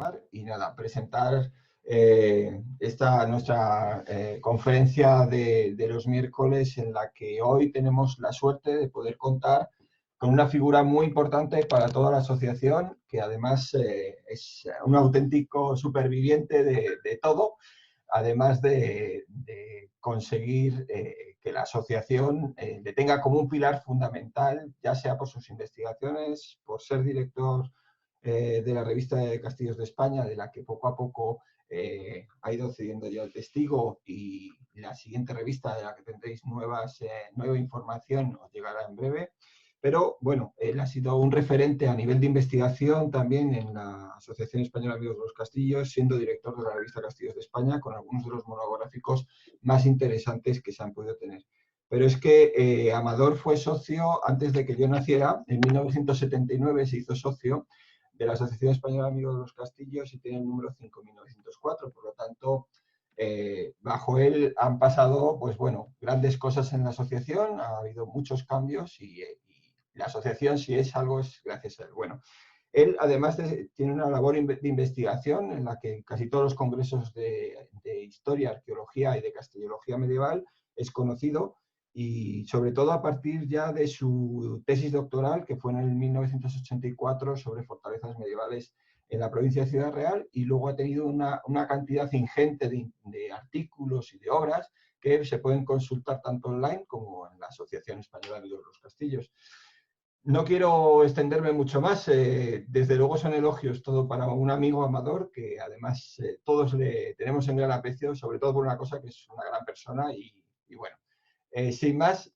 llamar. Y nada, presentar esta nuestra conferencia de los miércoles, en la que hoy tenemos la suerte de poder contar con una figura muy importante para toda la asociación, que además es un auténtico superviviente de todo, además de conseguir que la asociación le tenga como un pilar fundamental, ya sea por sus investigaciones, por ser director de la revista de Castillos de España, de la que poco a poco ha ido cediendo ya el testigo, y la siguiente revista de la que tendréis nueva información os llegará en breve. Pero bueno, él ha sido un referente a nivel de investigación también en la Asociación Española de Amigos de los Castillos, siendo director de la revista Castillos de España, con algunos de los monográficos más interesantes que se han podido tener. Pero es que Amador fue socio antes de que yo naciera. En 1979 se hizo socio de la Asociación Española de Amigos de los Castillos y tiene el número 5.904. Por lo tanto, bajo él han pasado, pues bueno, grandes cosas en la asociación, ha habido muchos cambios y la asociación, si es algo, es gracias a él. Bueno, él además tiene una labor de investigación en la que casi todos los congresos de historia, arqueología y de castellología medieval es conocido, y sobre todo a partir ya de su tesis doctoral, que fue en el 1984 sobre fortalezas medievales en la provincia de Ciudad Real, y luego ha tenido una cantidad ingente de artículos y de obras que se pueden consultar tanto online como en la Asociación Española de Amigos de los Castillos. No quiero extenderme mucho más. Desde luego son elogios todo para un amigo Amador, que además todos le tenemos en gran aprecio, sobre todo por una cosa, que es una gran persona. Y bueno, sin más,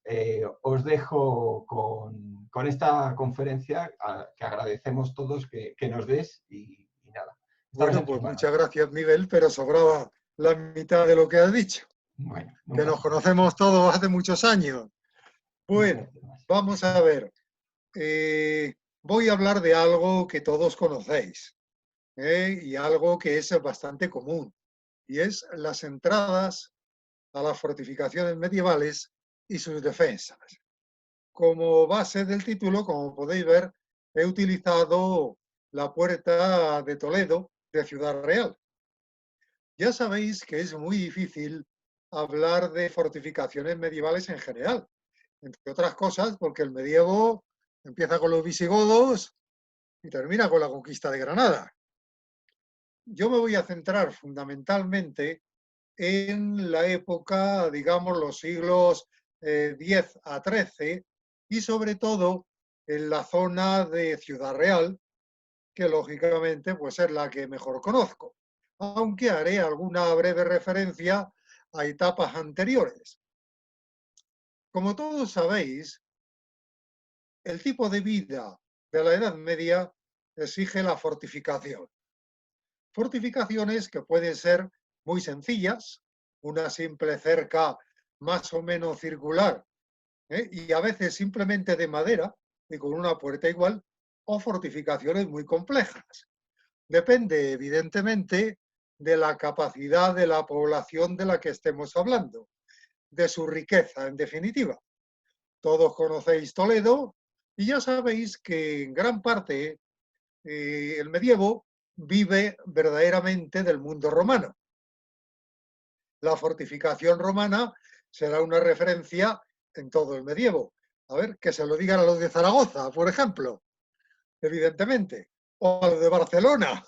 os dejo con esta conferencia que agradecemos todos que nos des, y nada. Bueno, pues muchas gracias, Miguel, pero sobraba la mitad de lo que has dicho. Bueno, que nos conocemos todos hace muchos años. Bueno, vamos a ver. Voy a hablar de algo que todos conocéis y algo que es bastante común, y es las entradas a las fortificaciones medievales y sus defensas. Como base del título, como podéis ver, he utilizado la puerta de Toledo de Ciudad Real. Ya sabéis que es muy difícil hablar de fortificaciones medievales en general, entre otras cosas porque el medievo empieza con los visigodos y termina con la conquista de Granada. Yo me voy a centrar fundamentalmente en la época, digamos, los siglos X a XIII, y sobre todo en la zona de Ciudad Real, que lógicamente pues es la que mejor conozco, aunque haré alguna breve referencia a etapas anteriores. Como todos sabéis, el tipo de vida de la Edad Media exige la fortificación. Fortificaciones que pueden ser muy sencillas, una simple cerca más o menos circular, y a veces simplemente de madera y con una puerta igual, o fortificaciones muy complejas. Depende, evidentemente, de la capacidad de la población de la que estemos hablando, de su riqueza, en definitiva. Todos conocéis Toledo y ya sabéis que en gran parte el medievo vive verdaderamente del mundo romano. La fortificación romana será una referencia en todo el medievo. A ver, que se lo digan a los de Zaragoza, por ejemplo, evidentemente, o a los de Barcelona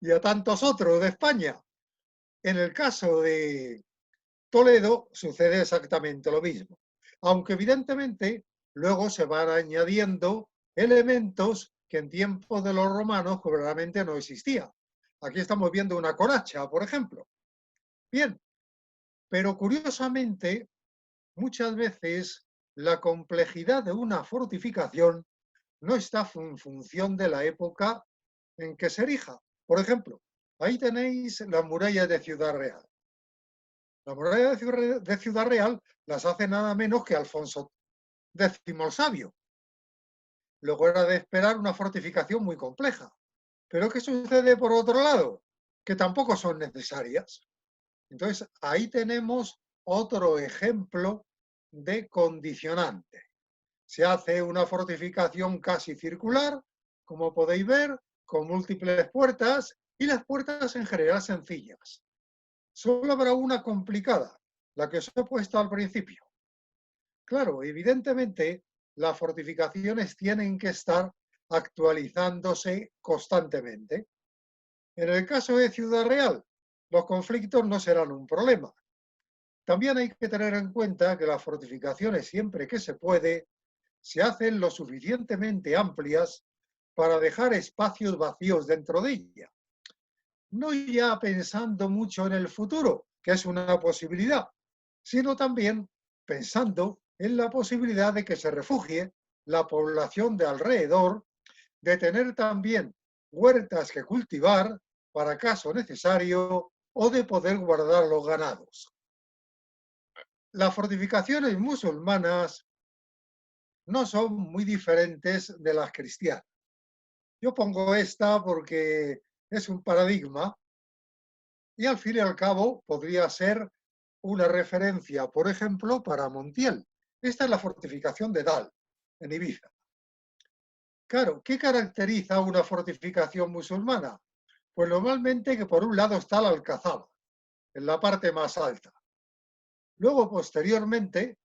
y a tantos otros de España. En el caso de Toledo sucede exactamente lo mismo, aunque evidentemente luego se van añadiendo elementos que en tiempos de los romanos probablemente no existían. Aquí estamos viendo una coracha, por ejemplo. Bien, pero curiosamente, muchas veces la complejidad de una fortificación no está en función de la época en que se erija. Por ejemplo, ahí tenéis las murallas de Ciudad Real. Las murallas de Ciudad Real las hace nada menos que Alfonso X el Sabio. Luego era de esperar una fortificación muy compleja. Pero ¿qué sucede por otro lado? Que tampoco son necesarias. Entonces, ahí tenemos otro ejemplo de condicionante. Se hace una fortificación casi circular, como podéis ver, con múltiples puertas y las puertas en general sencillas. Solo habrá una complicada, la que os he puesto al principio. Claro, evidentemente, las fortificaciones tienen que estar actualizándose constantemente. En el caso de Ciudad Real, los conflictos no serán un problema. También hay que tener en cuenta que las fortificaciones, siempre que se puede, se hacen lo suficientemente amplias para dejar espacios vacíos dentro de ella. No ya pensando mucho en el futuro, que es una posibilidad, sino también pensando en la posibilidad de que se refugie la población de alrededor, de tener también huertas que cultivar para caso necesario o de poder guardar los ganados. Las fortificaciones musulmanas no son muy diferentes de las cristianas. Yo pongo esta porque es un paradigma y al fin y al cabo podría ser una referencia, por ejemplo, para Montiel. Esta es la fortificación de Dal, en Ibiza. Claro, ¿qué caracteriza una fortificación musulmana? Pues normalmente que por un lado está la alcazaba, en la parte más alta. Luego, posteriormente,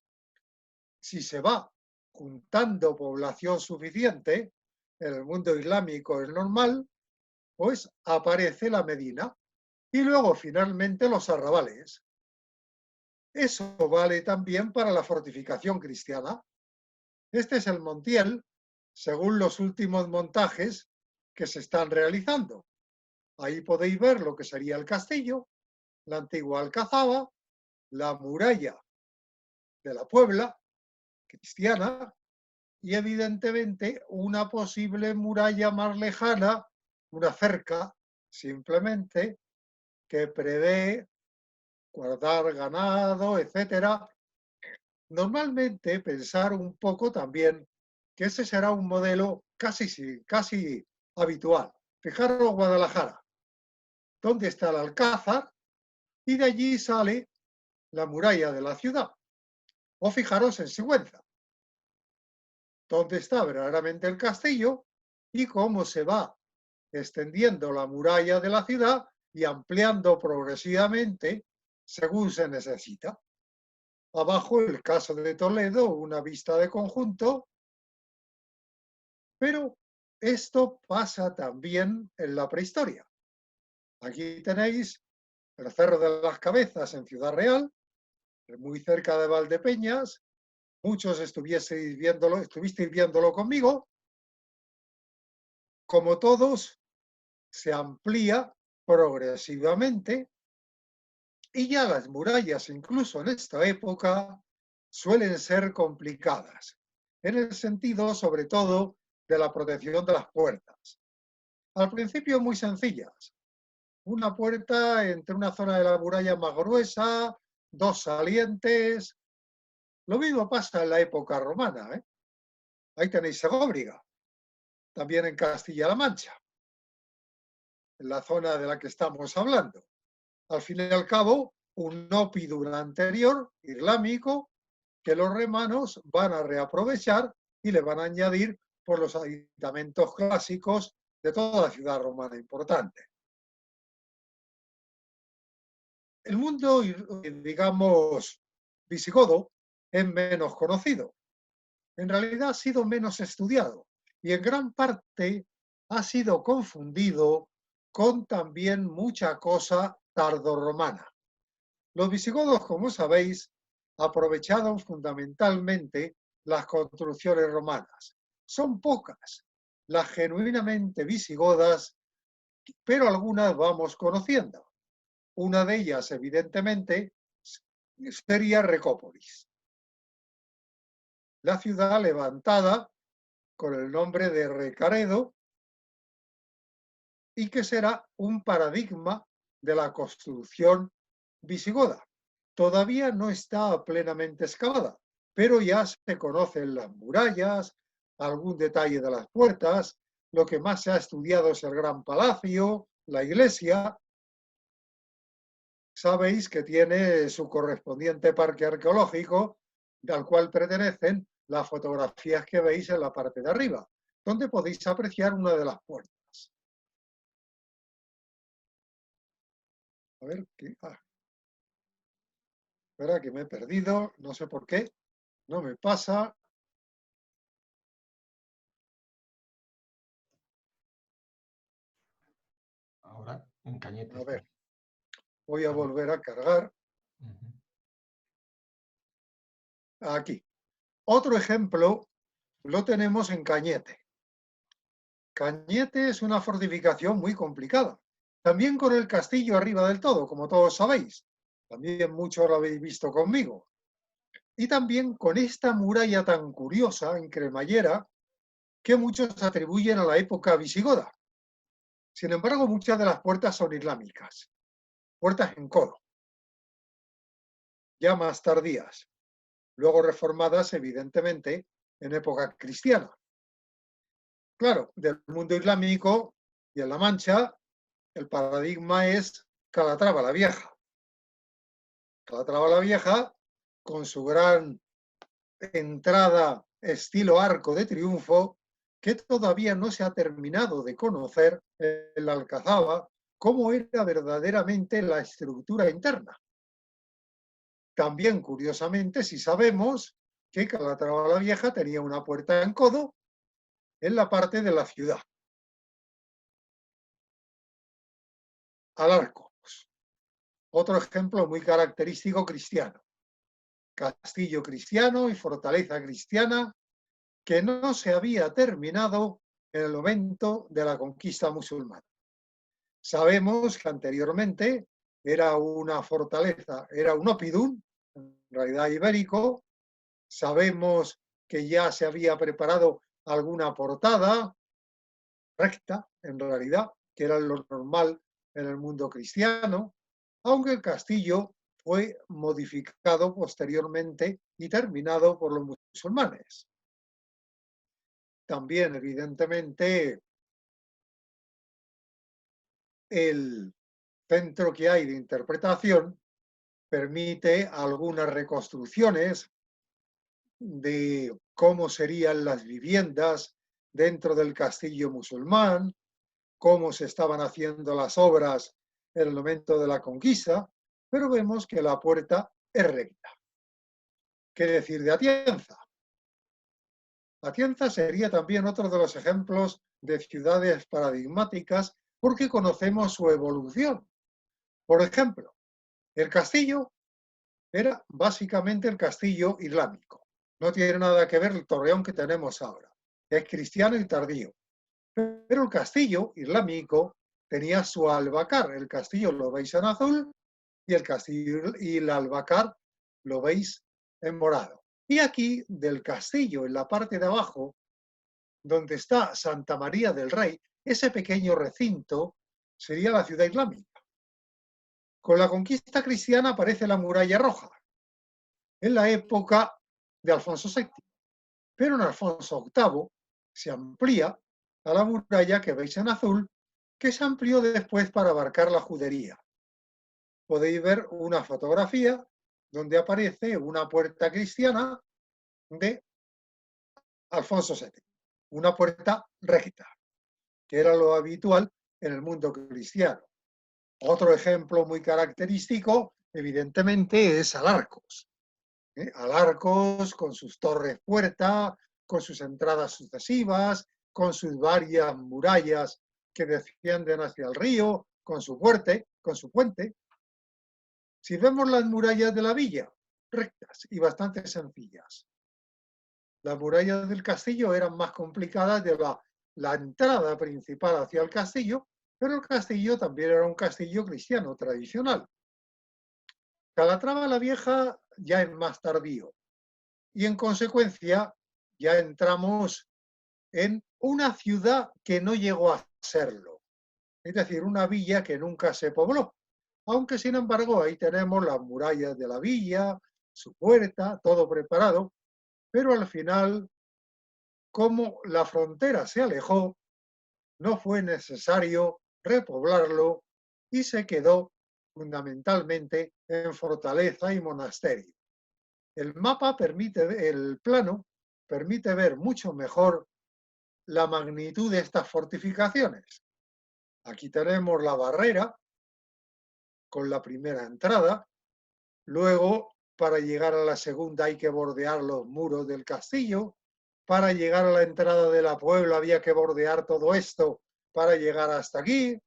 si se va juntando población suficiente, en el mundo islámico es normal, pues aparece la Medina y luego finalmente los arrabales. Eso vale también para la fortificación cristiana. Este es el Montiel, según los últimos montajes que se están realizando. Ahí podéis ver lo que sería el castillo, la antigua alcazaba, la muralla de la Puebla cristiana y evidentemente una posible muralla más lejana, una cerca simplemente, que prevé guardar ganado, etcétera. Normalmente pensar un poco también que ese será un modelo casi habitual. Fijaros Guadalajara, donde está el Alcázar y de allí sale la muralla de la ciudad. O fijaros en Sigüenza, donde está verdaderamente el castillo y cómo se va extendiendo la muralla de la ciudad y ampliando progresivamente según se necesita. Abajo, el caso de Toledo, una vista de conjunto, pero esto pasa también en la prehistoria. Aquí tenéis el Cerro de las Cabezas en Ciudad Real, muy cerca de Valdepeñas. Muchos estuvisteis viéndolo conmigo. Como todos, se amplía progresivamente y ya las murallas, incluso en esta época, suelen ser complicadas, en el sentido, sobre todo, de la protección de las puertas. Al principio muy sencillas. Una puerta entre una zona de la muralla más gruesa, dos salientes. Lo mismo pasa en la época romana, ¿eh? Ahí tenéis Segóbriga, también en Castilla-La Mancha, en la zona de la que estamos hablando. Al fin y al cabo, un ópidum anterior, islámico, que los romanos van a reaprovechar y le van a añadir por los aditamentos clásicos de toda la ciudad romana importante. El mundo, digamos, visigodo es menos conocido. En realidad ha sido menos estudiado y en gran parte ha sido confundido con también mucha cosa tardorromana. Los visigodos, como sabéis, aprovecharon fundamentalmente las construcciones romanas. Son pocas las genuinamente visigodas, pero algunas vamos conociendo. Una de ellas, evidentemente, sería Recópolis, la ciudad levantada con el nombre de Recaredo y que será un paradigma de la construcción visigoda. Todavía no está plenamente excavada, pero ya se conocen las murallas, algún detalle de las puertas. Lo que más se ha estudiado es el gran palacio, la iglesia. Sabéis que tiene su correspondiente parque arqueológico, al cual pertenecen las fotografías que veis en la parte de arriba, donde podéis apreciar una de las puertas. A ver, espera que me he perdido, no sé por qué, no me pasa. Ahora en Cañete A está. ver, voy a volver a cargar. Ujú. Aquí. Otro ejemplo lo tenemos en Cañete. Cañete es una fortificación muy complicada. También con el castillo arriba del todo, como todos sabéis. También muchos lo habéis visto conmigo. Y también con esta muralla tan curiosa en cremallera que muchos atribuyen a la época visigoda. Sin embargo, muchas de las puertas son islámicas, puertas en codo, ya más tardías, luego reformadas evidentemente en época cristiana. Claro, del mundo islámico y en La Mancha, el paradigma es Calatrava la Vieja. Calatrava la Vieja, con su gran entrada estilo arco de triunfo, que todavía no se ha terminado de conocer en la Alcazaba cómo era verdaderamente la estructura interna. También, curiosamente, si sabemos que Calatrava la Vieja tenía una puerta en codo en la parte de la ciudad. Alarcos, otro ejemplo muy característico cristiano. Castillo cristiano y fortaleza cristiana que no se había terminado en el momento de la conquista musulmana. Sabemos que anteriormente era una fortaleza, era un oppidum, en realidad ibérico. Sabemos que ya se había preparado alguna portada recta, en realidad, que era lo normal en el mundo cristiano, aunque el castillo fue modificado posteriormente y terminado por los musulmanes. También, evidentemente, el centro que hay de interpretación permite algunas reconstrucciones de cómo serían las viviendas dentro del castillo musulmán, cómo se estaban haciendo las obras en el momento de la conquista, pero vemos que la puerta es recta. ¿Qué decir de Atienza? Atienza sería también otro de los ejemplos de ciudades paradigmáticas porque conocemos su evolución. Por ejemplo, el castillo era básicamente el castillo islámico. No tiene nada que ver el torreón que tenemos ahora. Es cristiano y tardío. Pero el castillo islámico tenía su albacar. El castillo lo veis en azul y el castillo y el albacar lo veis en morado. Y aquí del castillo, en la parte de abajo, donde está Santa María del Rey, ese pequeño recinto sería la ciudad islámica. Con la conquista cristiana aparece la muralla roja, en la época de Alfonso VII. Pero en Alfonso VIII se amplía a la muralla que veis en azul, que se amplió después para abarcar la judería. Podéis ver una fotografía donde aparece una puerta cristiana de Alfonso VII, una puerta recta, que era lo habitual en el mundo cristiano. Otro ejemplo muy característico, evidentemente, es Alarcos. Alarcos con sus torres puerta, con sus entradas sucesivas, con sus varias murallas que descienden hacia el río, con su puente. Si vemos las murallas de la villa, rectas y bastante sencillas. Las murallas del castillo eran más complicadas de la entrada principal hacia el castillo, pero el castillo también era un castillo cristiano tradicional. Calatrava la Vieja ya es más tardío y en consecuencia ya entramos en una ciudad que no llegó a serlo, es decir, una villa que nunca se pobló, aunque sin embargo ahí tenemos las murallas de la villa, su puerta, todo preparado, pero al final, como la frontera se alejó, no fue necesario repoblarlo y se quedó fundamentalmente en fortaleza y monasterio. El mapa permite, el plano permite ver mucho mejor la magnitud de estas fortificaciones. Aquí tenemos la barrera con la primera entrada. Luego, para llegar a la segunda hay que bordear los muros del castillo. Para llegar a la entrada de la Puebla había que bordear todo esto para llegar hasta aquí.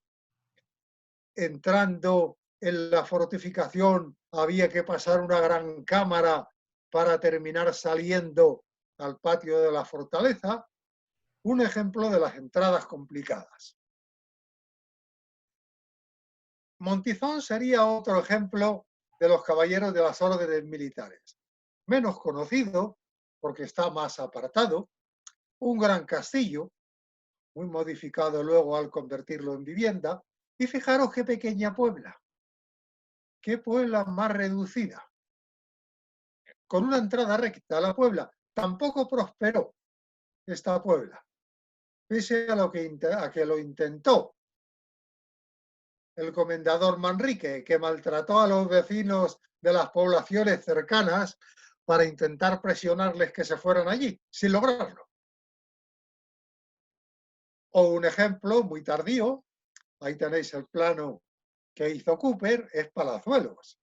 Entrando en la fortificación había que pasar una gran cámara para terminar saliendo al patio de la fortaleza. Un ejemplo de las entradas complicadas. Montizón sería otro ejemplo de los caballeros de las órdenes militares. Menos conocido, porque está más apartado, un gran castillo, muy modificado luego al convertirlo en vivienda, y fijaros qué pequeña Puebla, qué Puebla más reducida. Con una entrada recta a la Puebla, tampoco prosperó esta Puebla, pese a que lo intentó el comendador Manrique, que maltrató a los vecinos de las poblaciones cercanas para intentar presionarles que se fueran allí, sin lograrlo. O un ejemplo muy tardío, ahí tenéis el plano que hizo Cooper, es Palazuelos.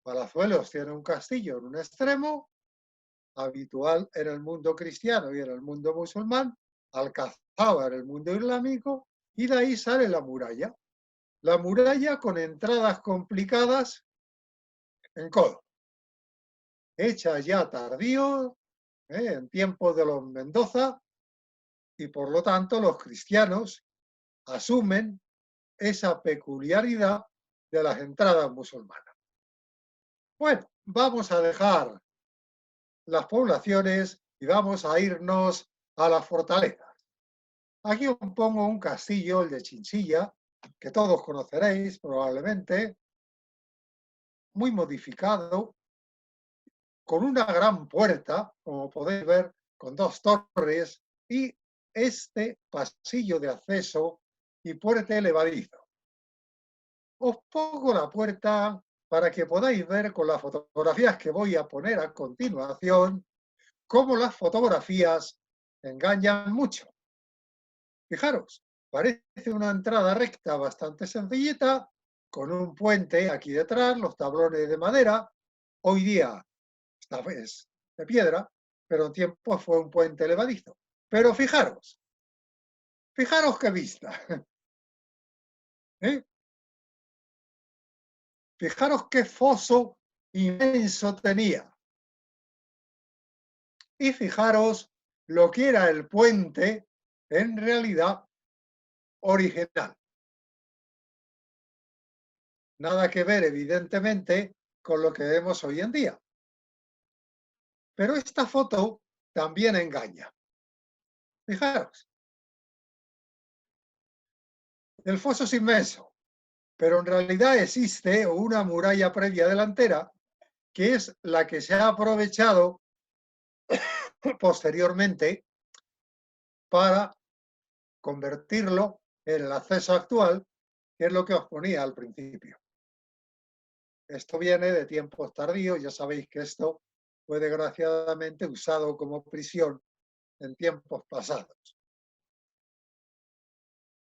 Palazuelos tiene un castillo en un extremo, habitual en el mundo cristiano y en el mundo musulmán, Alcazaba en el mundo islámico, y de ahí sale la muralla. La muralla con entradas complicadas en codo, hecha ya tardío, en tiempos de los Mendoza, y por lo tanto los cristianos asumen esa peculiaridad de las entradas musulmanas. Bueno, vamos a dejar las poblaciones y vamos a irnos a las fortalezas. Aquí os pongo un castillo, el de Chinchilla, que todos conoceréis probablemente, muy modificado, con una gran puerta, como podéis ver, con dos torres y este pasillo de acceso y puerta elevadizo. Os pongo la puerta para que podáis ver con las fotografías que voy a poner a continuación cómo las fotografías engañan mucho. Fijaros, parece una entrada recta bastante sencillita, con un puente aquí detrás, los tablones de madera. Hoy día esta vez de piedra, pero en tiempo fue un puente elevadizo. Pero fijaros qué vista. ¿Eh? Fijaros qué foso inmenso tenía. Y fijaros lo que era el puente en realidad original. Nada que ver, evidentemente, con lo que vemos hoy en día. Pero esta foto también engaña. Fijaros. El foso es inmenso, pero en realidad existe una muralla previa delantera que es la que se ha aprovechado posteriormente para convertirlo en el acceso actual, que es lo que os ponía al principio. Esto viene de tiempos tardíos, ya sabéis que esto fue desgraciadamente usado como prisión en tiempos pasados.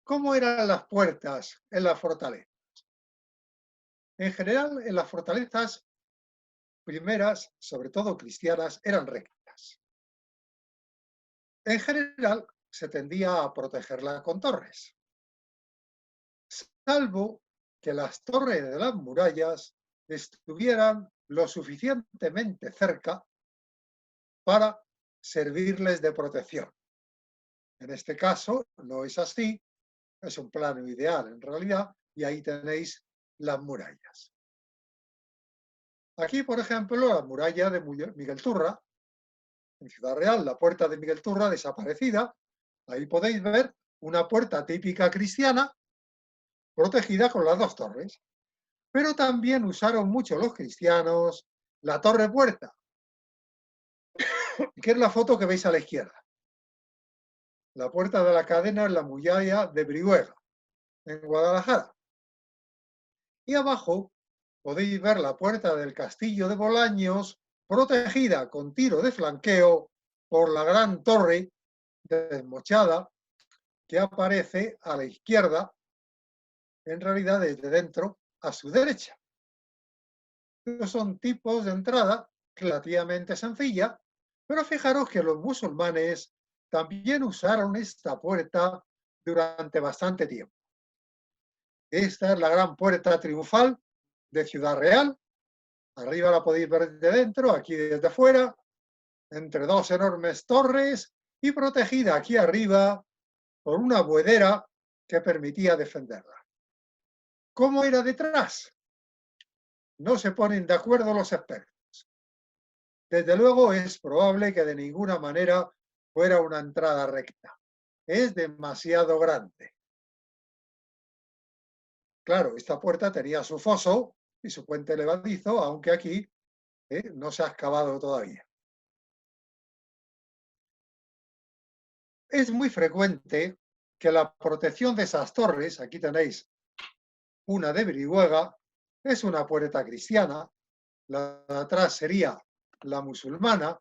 ¿Cómo eran las puertas en las fortalezas? En general, en las fortalezas primeras, sobre todo cristianas, eran rectas. En general, se tendía a protegerla con torres, salvo que las torres de las murallas estuvieran lo suficientemente cerca para servirles de protección. En este caso no es así, es un plano ideal en realidad, y ahí tenéis las murallas. Aquí, por ejemplo, la muralla de Miguel Turra, en Ciudad Real, la puerta de Miguel Turra desaparecida. Ahí podéis ver una puerta típica cristiana protegida con las dos torres. Pero también usaron mucho los cristianos la torre puerta, que es la foto que veis a la izquierda. La puerta de la cadena es la muralla de Brihuega, en Guadalajara. Y abajo podéis ver la puerta del castillo de Bolaños, protegida con tiro de flanqueo por la gran torre desmochada que aparece a la izquierda, en realidad desde dentro a su derecha. Estos son tipos de entrada relativamente sencilla, pero fijaros que los musulmanes también usaron esta puerta durante bastante tiempo. Esta es la gran puerta triunfal de Ciudad Real. Arriba la podéis ver desde dentro, aquí desde fuera, entre dos enormes torres y protegida aquí arriba por una buhedera que permitía defenderla. ¿Cómo era detrás? No se ponen de acuerdo los expertos. Desde luego es probable que de ninguna manera fuera una entrada recta. Es demasiado grande. Claro, esta puerta tenía su foso y su puente levadizo, aunque aquí no se ha excavado todavía. Es muy frecuente que la protección de esas torres, aquí tenéis una de Brihuega, es una puerta cristiana, la de atrás sería la musulmana,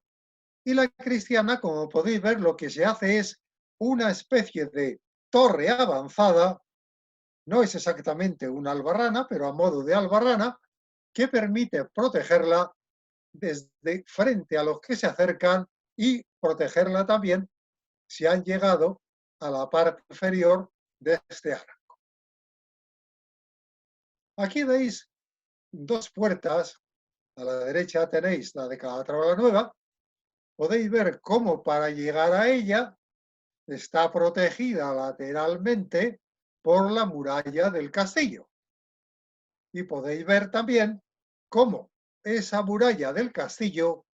y la cristiana, como podéis ver, lo que se hace es una especie de torre avanzada, no es exactamente una albarrana, pero a modo de albarrana, que permite protegerla desde frente a los que se acercan y protegerla también si han llegado a la parte inferior de este arco. Aquí veis dos puertas, a la derecha tenéis la de Calatrava la Nueva, podéis ver cómo para llegar a ella está protegida lateralmente por la muralla del castillo. Y podéis ver también cómo esa muralla del castillo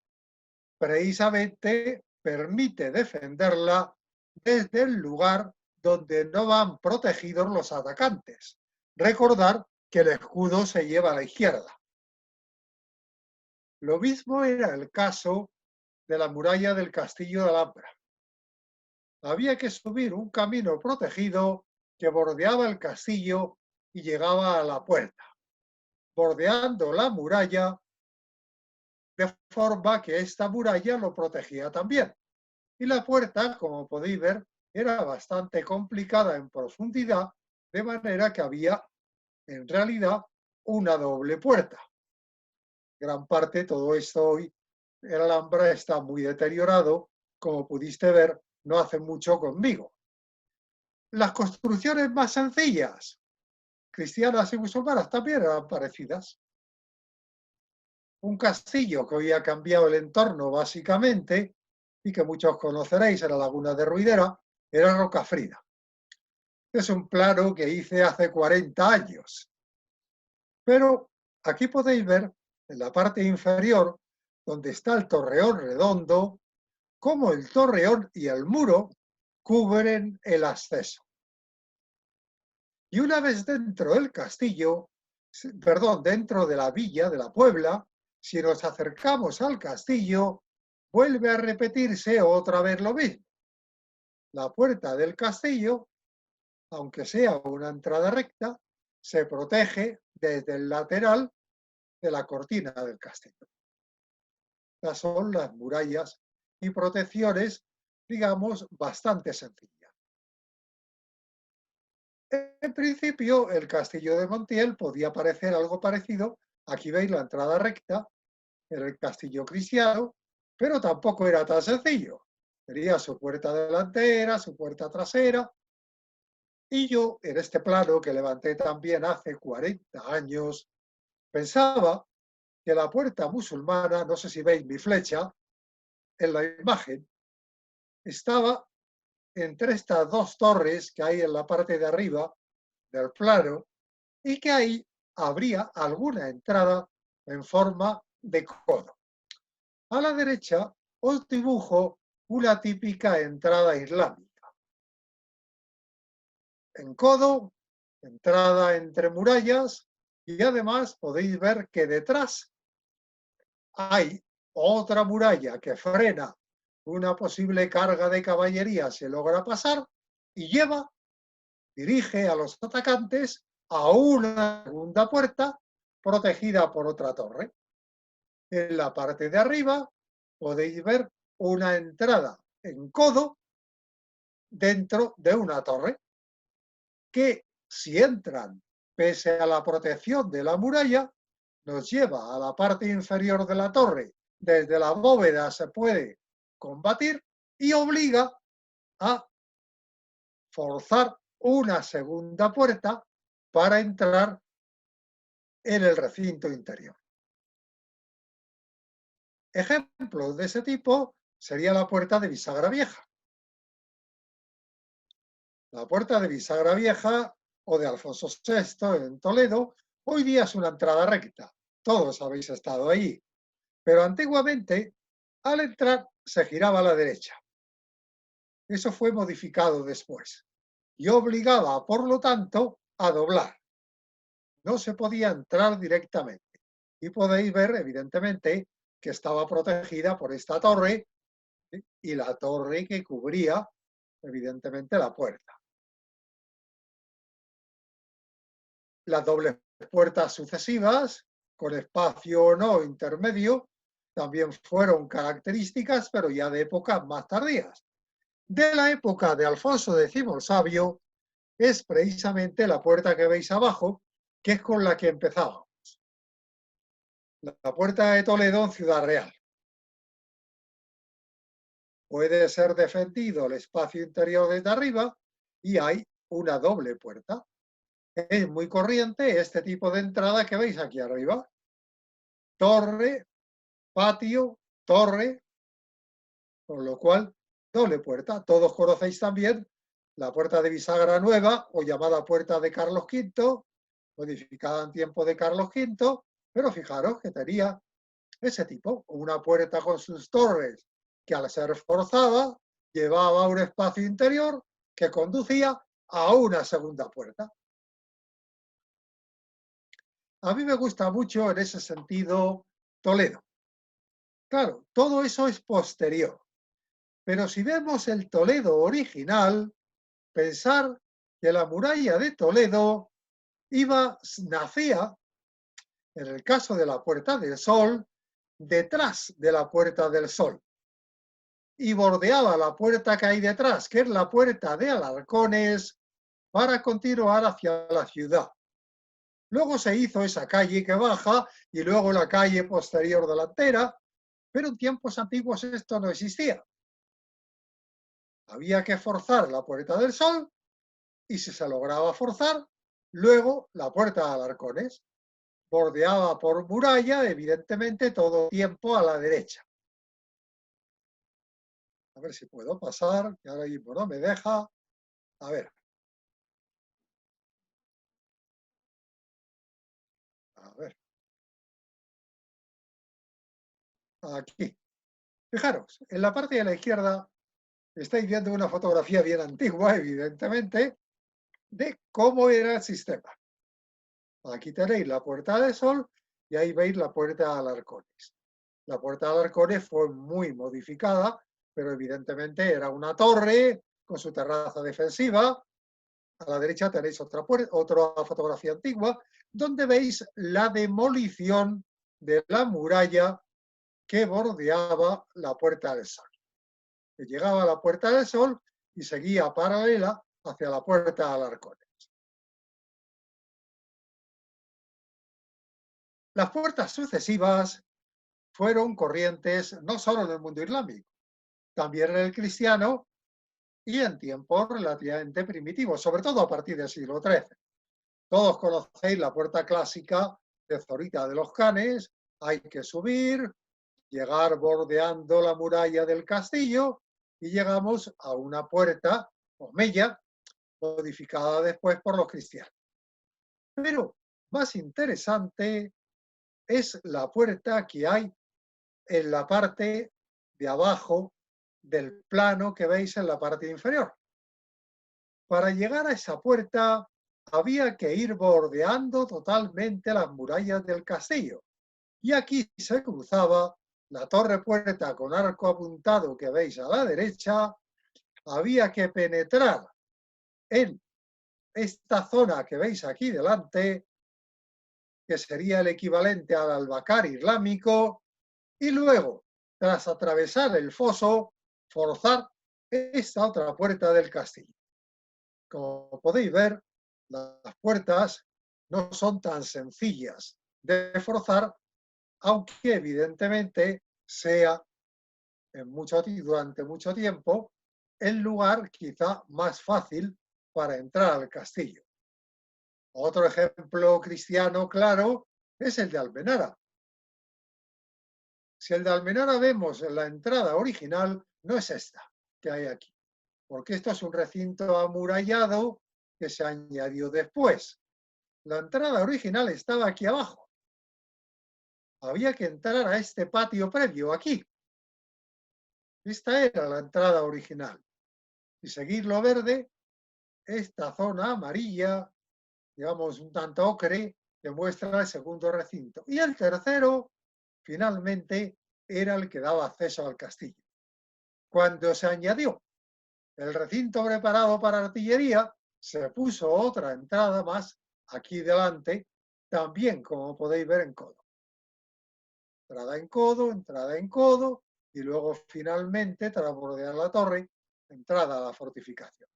precisamente permite defenderla desde el lugar donde no van protegidos los atacantes. Recordar que el escudo se lleva a la izquierda. Lo mismo era el caso de la muralla del castillo de Alhambra. Había que subir un camino protegido que bordeaba el castillo y llegaba a la puerta, bordeando la muralla, de forma que esta muralla lo protegía también. Y la puerta, como podéis ver, era bastante complicada en profundidad, de manera que había, en realidad, una doble puerta. Gran parte, todo esto hoy, el Alhambra está muy deteriorado, como pudiste ver, no hace mucho conmigo. Las construcciones más sencillas, cristianas y musulmanas, también eran parecidas. Un castillo que hoy ha cambiado el entorno básicamente y que muchos conoceréis en la Laguna de Ruidera, era Rocafrida. Es un plano que hice hace 40 años. Pero aquí podéis ver, en la parte inferior, donde está el torreón redondo, cómo el torreón y el muro cubren el acceso. Y una vez dentro del castillo, perdón, dentro de la villa de la Puebla, si nos acercamos al castillo, vuelve a repetirse otra vez lo mismo. La puerta del castillo, aunque sea una entrada recta, se protege desde el lateral de la cortina del castillo. Estas son las murallas y protecciones, digamos, bastante sencillas. En principio, el castillo de Montiel podía parecer algo parecido. Aquí veis la entrada recta, era el castillo cristiano, pero tampoco era tan sencillo. Tenía su puerta delantera, su puerta trasera. Y yo, en este plano que levanté también hace 40 años, pensaba que la puerta musulmana, no sé si veis mi flecha en la imagen, estaba entre estas dos torres que hay en la parte de arriba del plano y que ahí habría alguna entrada en forma de codo. A la derecha os dibujo una típica entrada islámica. En codo, entrada entre murallas y además podéis ver que detrás hay otra muralla que frena una posible carga de caballería, se logra pasar y dirige a los atacantes a una segunda puerta protegida por otra torre. En la parte de arriba podéis ver una entrada en codo dentro de una torre que si entran pese a la protección de la muralla, nos lleva a la parte inferior de la torre. Desde la bóveda se puede combatir y obliga a forzar una segunda puerta para entrar en el recinto interior. Ejemplos de ese tipo sería la puerta de Bisagra Vieja. La puerta de Bisagra Vieja o de Alfonso VI en Toledo hoy día es una entrada recta. Todos habéis estado ahí. Pero antiguamente, al entrar, se giraba a la derecha. Eso fue modificado después y obligaba, por lo tanto, a doblar. No se podía entrar directamente. Y podéis ver, evidentemente, que estaba protegida por esta torre y la torre que cubría, evidentemente, la puerta. Las dobles puertas sucesivas, con espacio o no intermedio, también fueron características, pero ya de épocas más tardías. De la época de Alfonso X el Sabio, es precisamente la puerta que veis abajo, que es con la que empezábamos. La puerta de Toledo en Ciudad Real. Puede ser defendido el espacio interior desde arriba y hay una doble puerta. Es muy corriente este tipo de entrada que veis aquí arriba. Torre, patio, torre, con lo cual doble puerta. Todos conocéis también la puerta de Bisagra Nueva o llamada puerta de Carlos V, modificada en tiempo de Carlos V, pero fijaros que tenía ese tipo, una puerta con sus torres que al ser forzada llevaba un espacio interior que conducía a una segunda puerta. A mí me gusta mucho en ese sentido Toledo. Claro, todo eso es posterior, pero si vemos el Toledo original, pensar que la muralla de Toledo nacía, en el caso de la Puerta del Sol, detrás de la Puerta del Sol y bordeaba la puerta que hay detrás, que es la Puerta de Alarcones, para continuar hacia la ciudad. Luego se hizo esa calle que baja y luego la calle posterior delantera, pero en tiempos antiguos esto no existía. Había que forzar la Puerta del Sol y si se lograba forzar, luego la Puerta de Alarcones, bordeada por muralla, evidentemente todo tiempo a la derecha. A ver si puedo pasar, que ahora mismo no me deja. A ver. A ver. Aquí. Fijaros, en la parte de la izquierda estáis viendo una fotografía bien antigua, evidentemente, de cómo era el sistema. Aquí tenéis la Puerta del Sol y ahí veis la Puerta de Alarcones. La Puerta de Alarcones fue muy modificada, pero evidentemente era una torre con su terraza defensiva. A la derecha tenéis otra fotografía antigua, donde veis la demolición de la muralla que bordeaba la Puerta del Sol. Que llegaba a la Puerta del Sol y seguía paralela hacia la Puerta de Alarcones. Las puertas sucesivas fueron corrientes no solo en el mundo islámico, también en el cristiano y en tiempos relativamente primitivos, sobre todo a partir del siglo XIII. Todos conocéis la puerta clásica de Zorita de los Canes, hay que subir, llegar bordeando la muralla del castillo y llegamos a una puerta omeya, modificada después por los cristianos. Pero más interesante es la puerta que hay en la parte de abajo del plano que veis en la parte inferior. Para llegar a esa puerta había que ir bordeando totalmente las murallas del castillo. Y aquí se cruzaba la torre puerta con arco apuntado que veis a la derecha. Había que penetrar en esta zona que veis aquí delante, que sería el equivalente al albacar islámico, y luego, tras atravesar el foso, forzar esta otra puerta del castillo. Como podéis ver, las puertas no son tan sencillas de forzar, aunque evidentemente sea durante mucho tiempo el lugar quizá más fácil para entrar al castillo. Otro ejemplo cristiano claro es el de Almenara. Si el de Almenara vemos en la entrada original, no es esta que hay aquí, porque esto es un recinto amurallado que se añadió después. La entrada original estaba aquí abajo. Había que entrar a este patio previo, aquí. Esta era la entrada original. Y seguir lo verde, esta zona amarilla, digamos un tanto ocre, que muestra el segundo recinto. Y el tercero, finalmente, era el que daba acceso al castillo. Cuando se añadió el recinto preparado para artillería, se puso otra entrada más aquí delante, también como podéis ver en codo. Entrada en codo, y luego finalmente, tras bordear la torre, entrada a la fortificación.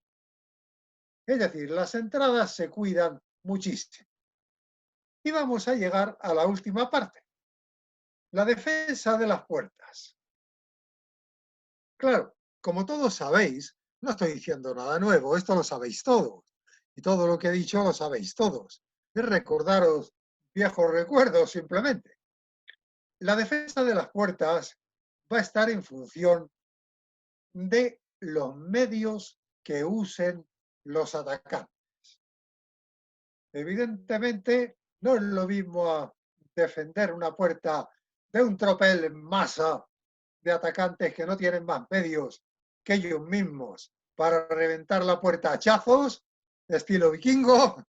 Es decir, las entradas se cuidan muchísimo. Y vamos a llegar a la última parte, la defensa de las puertas. Claro, como todos sabéis, no estoy diciendo nada nuevo, esto lo sabéis todos. Y todo lo que he dicho lo sabéis todos. Es recordaros viejos recuerdos simplemente. La defensa de las puertas va a estar en función de los medios que usen los atacantes. Evidentemente, no es lo mismo defender una puerta de un tropel en masa de atacantes que no tienen más medios que ellos mismos para reventar la puerta a hachazos, estilo vikingo,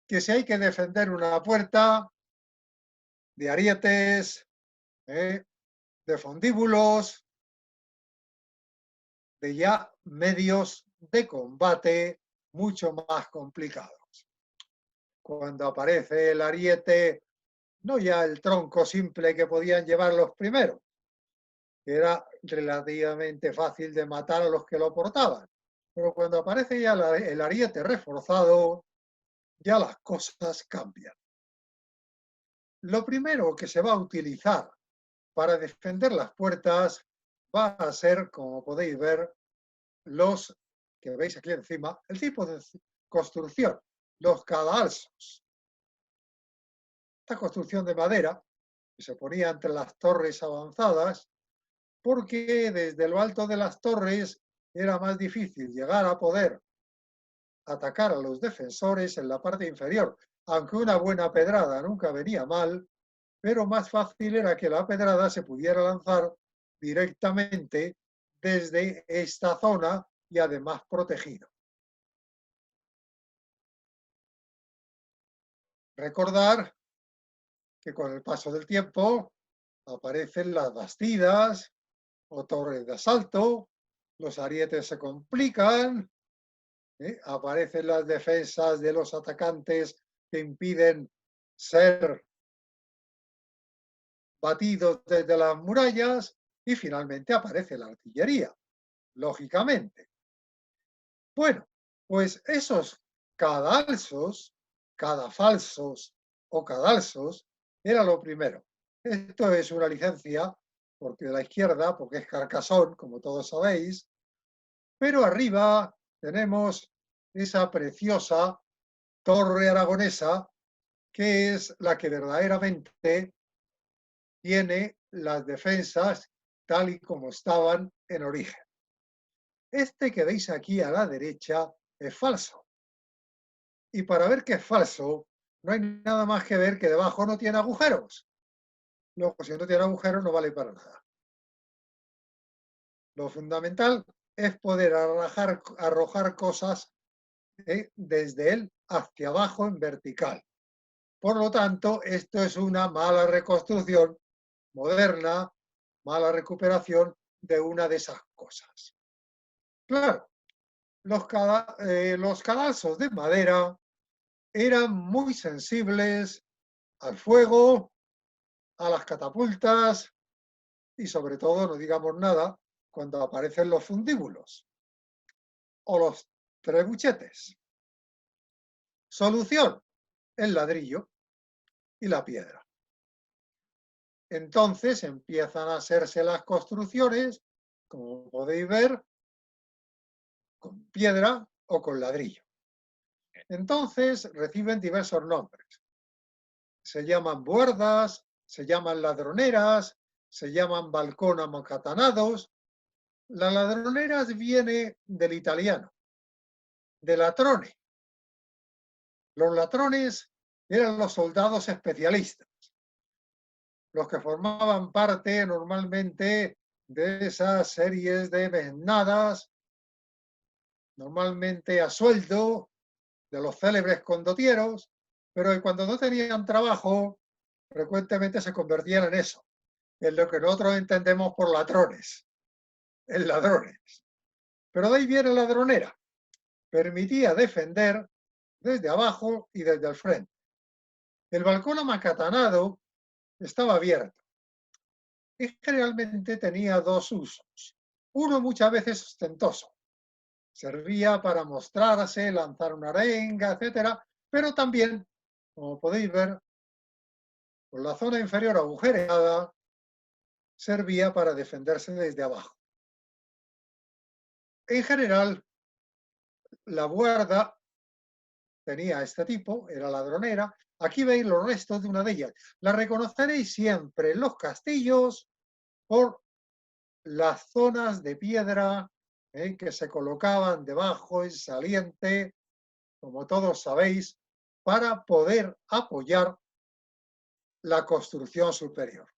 que si hay que defender una puerta de arietes, de fondíbulos, de ya medios de combate mucho más complicados. Cuando aparece el ariete, no ya el tronco simple que podían llevar los primeros, que era relativamente fácil de matar a los que lo portaban, pero cuando aparece ya el ariete reforzado, ya las cosas cambian. Lo primero que se va a utilizar para defender las puertas va a ser, como podéis ver, los que veis aquí encima, el tipo de construcción, los cadalsos. Esta construcción de madera que se ponía entre las torres avanzadas, porque desde lo alto de las torres era más difícil llegar a poder atacar a los defensores en la parte inferior, aunque una buena pedrada nunca venía mal, pero más fácil era que la pedrada se pudiera lanzar directamente desde esta zona y además protegido. Recordar que con el paso del tiempo aparecen las bastidas o torres de asalto, los arietes se complican, aparecen las defensas de los atacantes que impiden ser batidos desde las murallas y finalmente aparece la artillería, lógicamente. Bueno, pues esos cadalsos, cadafalsos o cadalsos, era lo primero. Esto es una licencia porque de la izquierda, porque es Carcassonne, como todos sabéis, pero arriba tenemos esa preciosa torre aragonesa, que es la que verdaderamente tiene las defensas tal y como estaban en origen. Este que veis aquí a la derecha es falso. Y para ver que es falso, no hay nada más que ver que debajo no tiene agujeros. Luego, si no tiene agujeros, no vale para nada. Lo fundamental es poder arrojar cosas desde él hacia abajo en vertical. Por lo tanto, esto es una mala reconstrucción moderna, mala recuperación de una de esas cosas. Claro, los cadalsos de madera eran muy sensibles al fuego, a las catapultas y sobre todo, no digamos nada, cuando aparecen los fundíbulos o los trebuchetes. Solución, el ladrillo y la piedra. Entonces empiezan a hacerse las construcciones, como podéis ver, con piedra o con ladrillo. Entonces reciben diversos nombres. Se llaman buardas, se llaman ladroneras, se llaman balcón amacatanados. Las ladroneras viene del italiano, de latrone. Los latrones eran los soldados especialistas, los que formaban parte normalmente de esas series de mesnadas, normalmente a sueldo, de los célebres condotieros, pero que cuando no tenían trabajo, frecuentemente se convertían en eso, en lo que nosotros entendemos por ladrones, en ladrones. Pero de ahí viene la ladronera, permitía defender desde abajo y desde el frente. El balcón amacatanado estaba abierto y generalmente tenía dos usos. Uno muchas veces ostentoso. Servía para mostrarse, lanzar una arenga, etcétera, pero también, como podéis ver, por la zona inferior agujereada, servía para defenderse desde abajo. En general, la buarda tenía este tipo, era ladronera. Aquí veis los restos de una de ellas. La reconoceréis siempre en los castillos por las zonas de piedra que se colocaban debajo en saliente, como todos sabéis, para poder apoyar la construcción superior.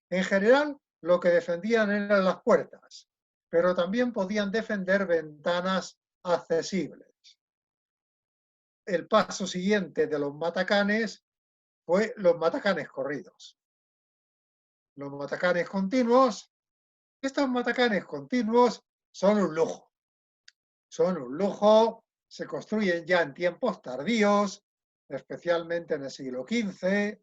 En general, lo que defendían eran las puertas, pero también podían defender ventanas accesibles. El paso siguiente de los matacanes fue los matacanes corridos. Los matacanes continuos, estos matacanes continuos son un lujo. Son un lujo, se construyen ya en tiempos tardíos, especialmente en el siglo XV,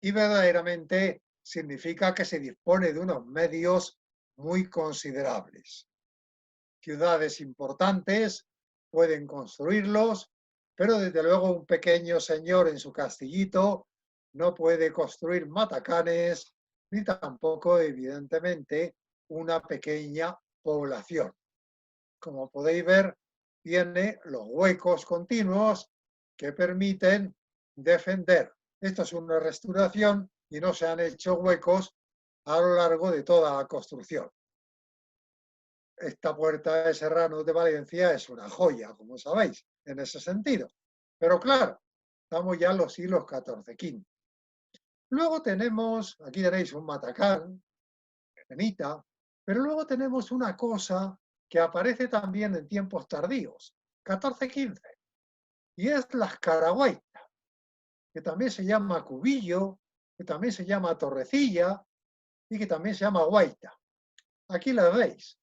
y verdaderamente significa que se dispone de unos medios muy considerables. Ciudades importantes pueden construirlos, pero desde luego un pequeño señor en su castillito no puede construir matacanes, ni tampoco, evidentemente, una pequeña población. Como podéis ver, tiene los huecos continuos que permiten defender. Esto es una restauración y no se han hecho huecos a lo largo de toda la construcción. Esta puerta de Serrano de Valencia es una joya, como sabéis, en ese sentido. Pero claro, estamos ya en los siglos XIV-XV. Luego tenemos, aquí tenéis un matacán, pequeñita, pero luego tenemos una cosa que aparece también en tiempos tardíos, XIV-XV, y es la escaraguaita, que también se llama cubillo, que también se llama torrecilla y que también se llama guaita. Aquí la veis.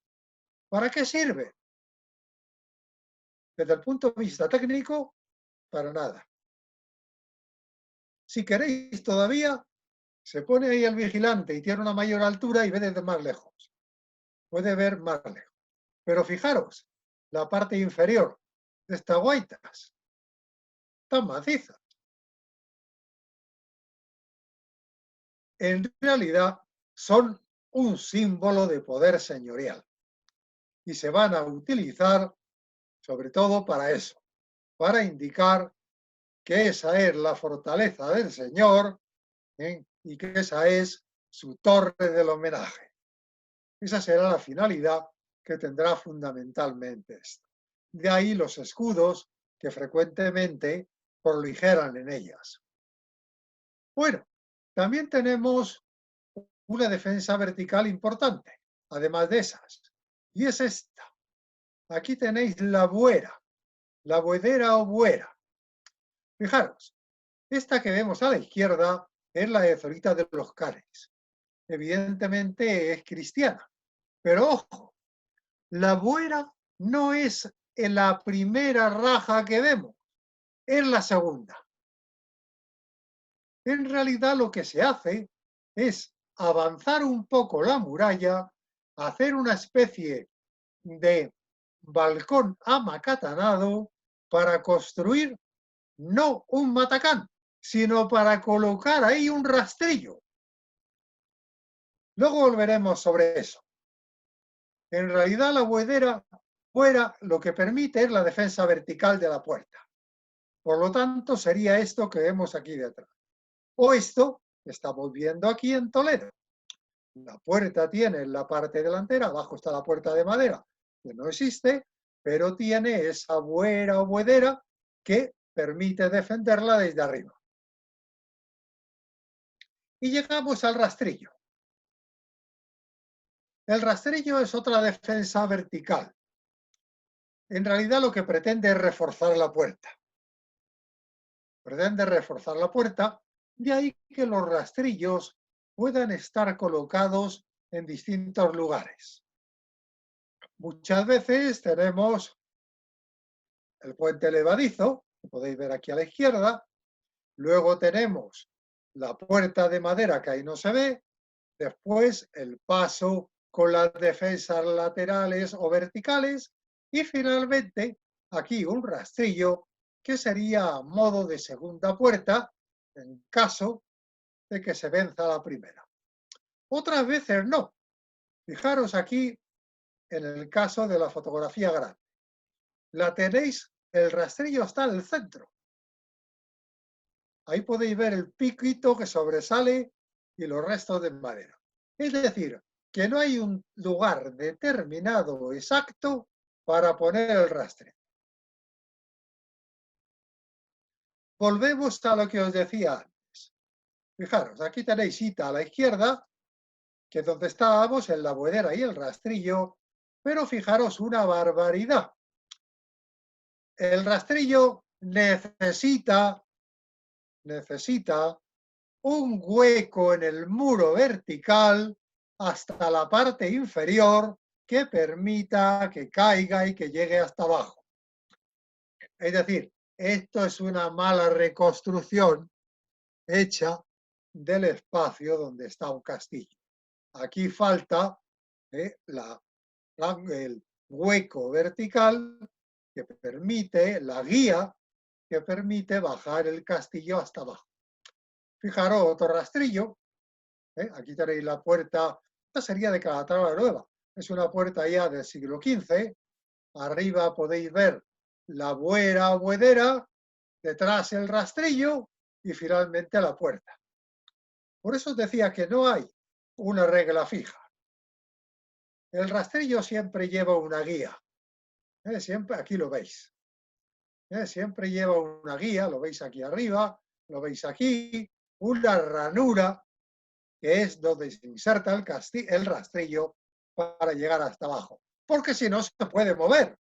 ¿Para qué sirve? Desde el punto de vista técnico, para nada. Si queréis todavía, se pone ahí el vigilante y tiene una mayor altura y ve desde más lejos. Puede ver más lejos. Pero fijaros, la parte inferior de estas guaitas están macizas. En realidad son un símbolo de poder señorial y se van a utilizar sobre todo para eso, para indicar que esa es la fortaleza del señor y que esa es su torre del homenaje. Esa será la finalidad que tendrá fundamentalmente esto. De ahí los escudos que frecuentemente proliferan en ellas. Bueno, también tenemos una defensa vertical importante, además de esas, y es esta. Aquí tenéis la buera, la buedera o buera. Fijaros, esta que vemos a la izquierda es la de Zorita de los Canes. Evidentemente es cristiana, pero ojo, la buera no es en la primera raja que vemos, es la segunda. En realidad lo que se hace es avanzar un poco la muralla, hacer una especie de balcón amacatanado para construir no un matacán, sino para colocar ahí un rastrillo. Luego volveremos sobre eso. En realidad la buhedera fuera lo que permite es la defensa vertical de la puerta. Por lo tanto, sería esto que vemos aquí detrás. O esto que estamos viendo aquí en Toledo. La puerta tiene en la parte delantera, abajo está la puerta de madera, que no existe, pero tiene esa buera o buhedera que permite defenderla desde arriba. Y llegamos al rastrillo. El rastrillo es otra defensa vertical. En realidad lo que pretende es reforzar la puerta. Pretende reforzar la puerta, de ahí que los rastrillos puedan estar colocados en distintos lugares. Muchas veces tenemos el puente levadizo, que podéis ver aquí a la izquierda, luego tenemos la puerta de madera que ahí no se ve, después el paso con las defensas laterales o verticales y finalmente aquí un rastrillo que sería a modo de segunda puerta en caso de que se venza la primera. Otras veces no. Fijaros aquí en el caso de la fotografía grande. La tenéis, el rastrillo está en el centro. Ahí podéis ver el piquito que sobresale y los restos de madera. Es decir, que no hay un lugar determinado exacto para poner el rastrillo. Volvemos a lo que os decía antes. Fijaros, aquí tenéis cita a la izquierda, que es donde estábamos, en la buhedera y el rastrillo, pero fijaros una barbaridad. El rastrillo necesita un hueco en el muro vertical hasta la parte inferior que permita que caiga y que llegue hasta abajo. Es decir, esto es una mala reconstrucción hecha del espacio donde está un castillo. Aquí falta el hueco vertical que permite, la guía que permite bajar el castillo hasta abajo. Fijaros, otro rastrillo. Aquí tenéis la puerta, esta sería de Calatrava Nueva. Es una puerta ya del siglo XV. Arriba podéis ver la buera o buhedera, detrás el rastrillo y finalmente la puerta. Por eso os decía que no hay una regla fija. El rastrillo siempre lleva una guía. Siempre, aquí lo veis. Siempre lleva una guía, lo veis aquí arriba, lo veis aquí, una ranura, que es donde se inserta el rastrillo para llegar hasta abajo. Porque si no, se puede mover.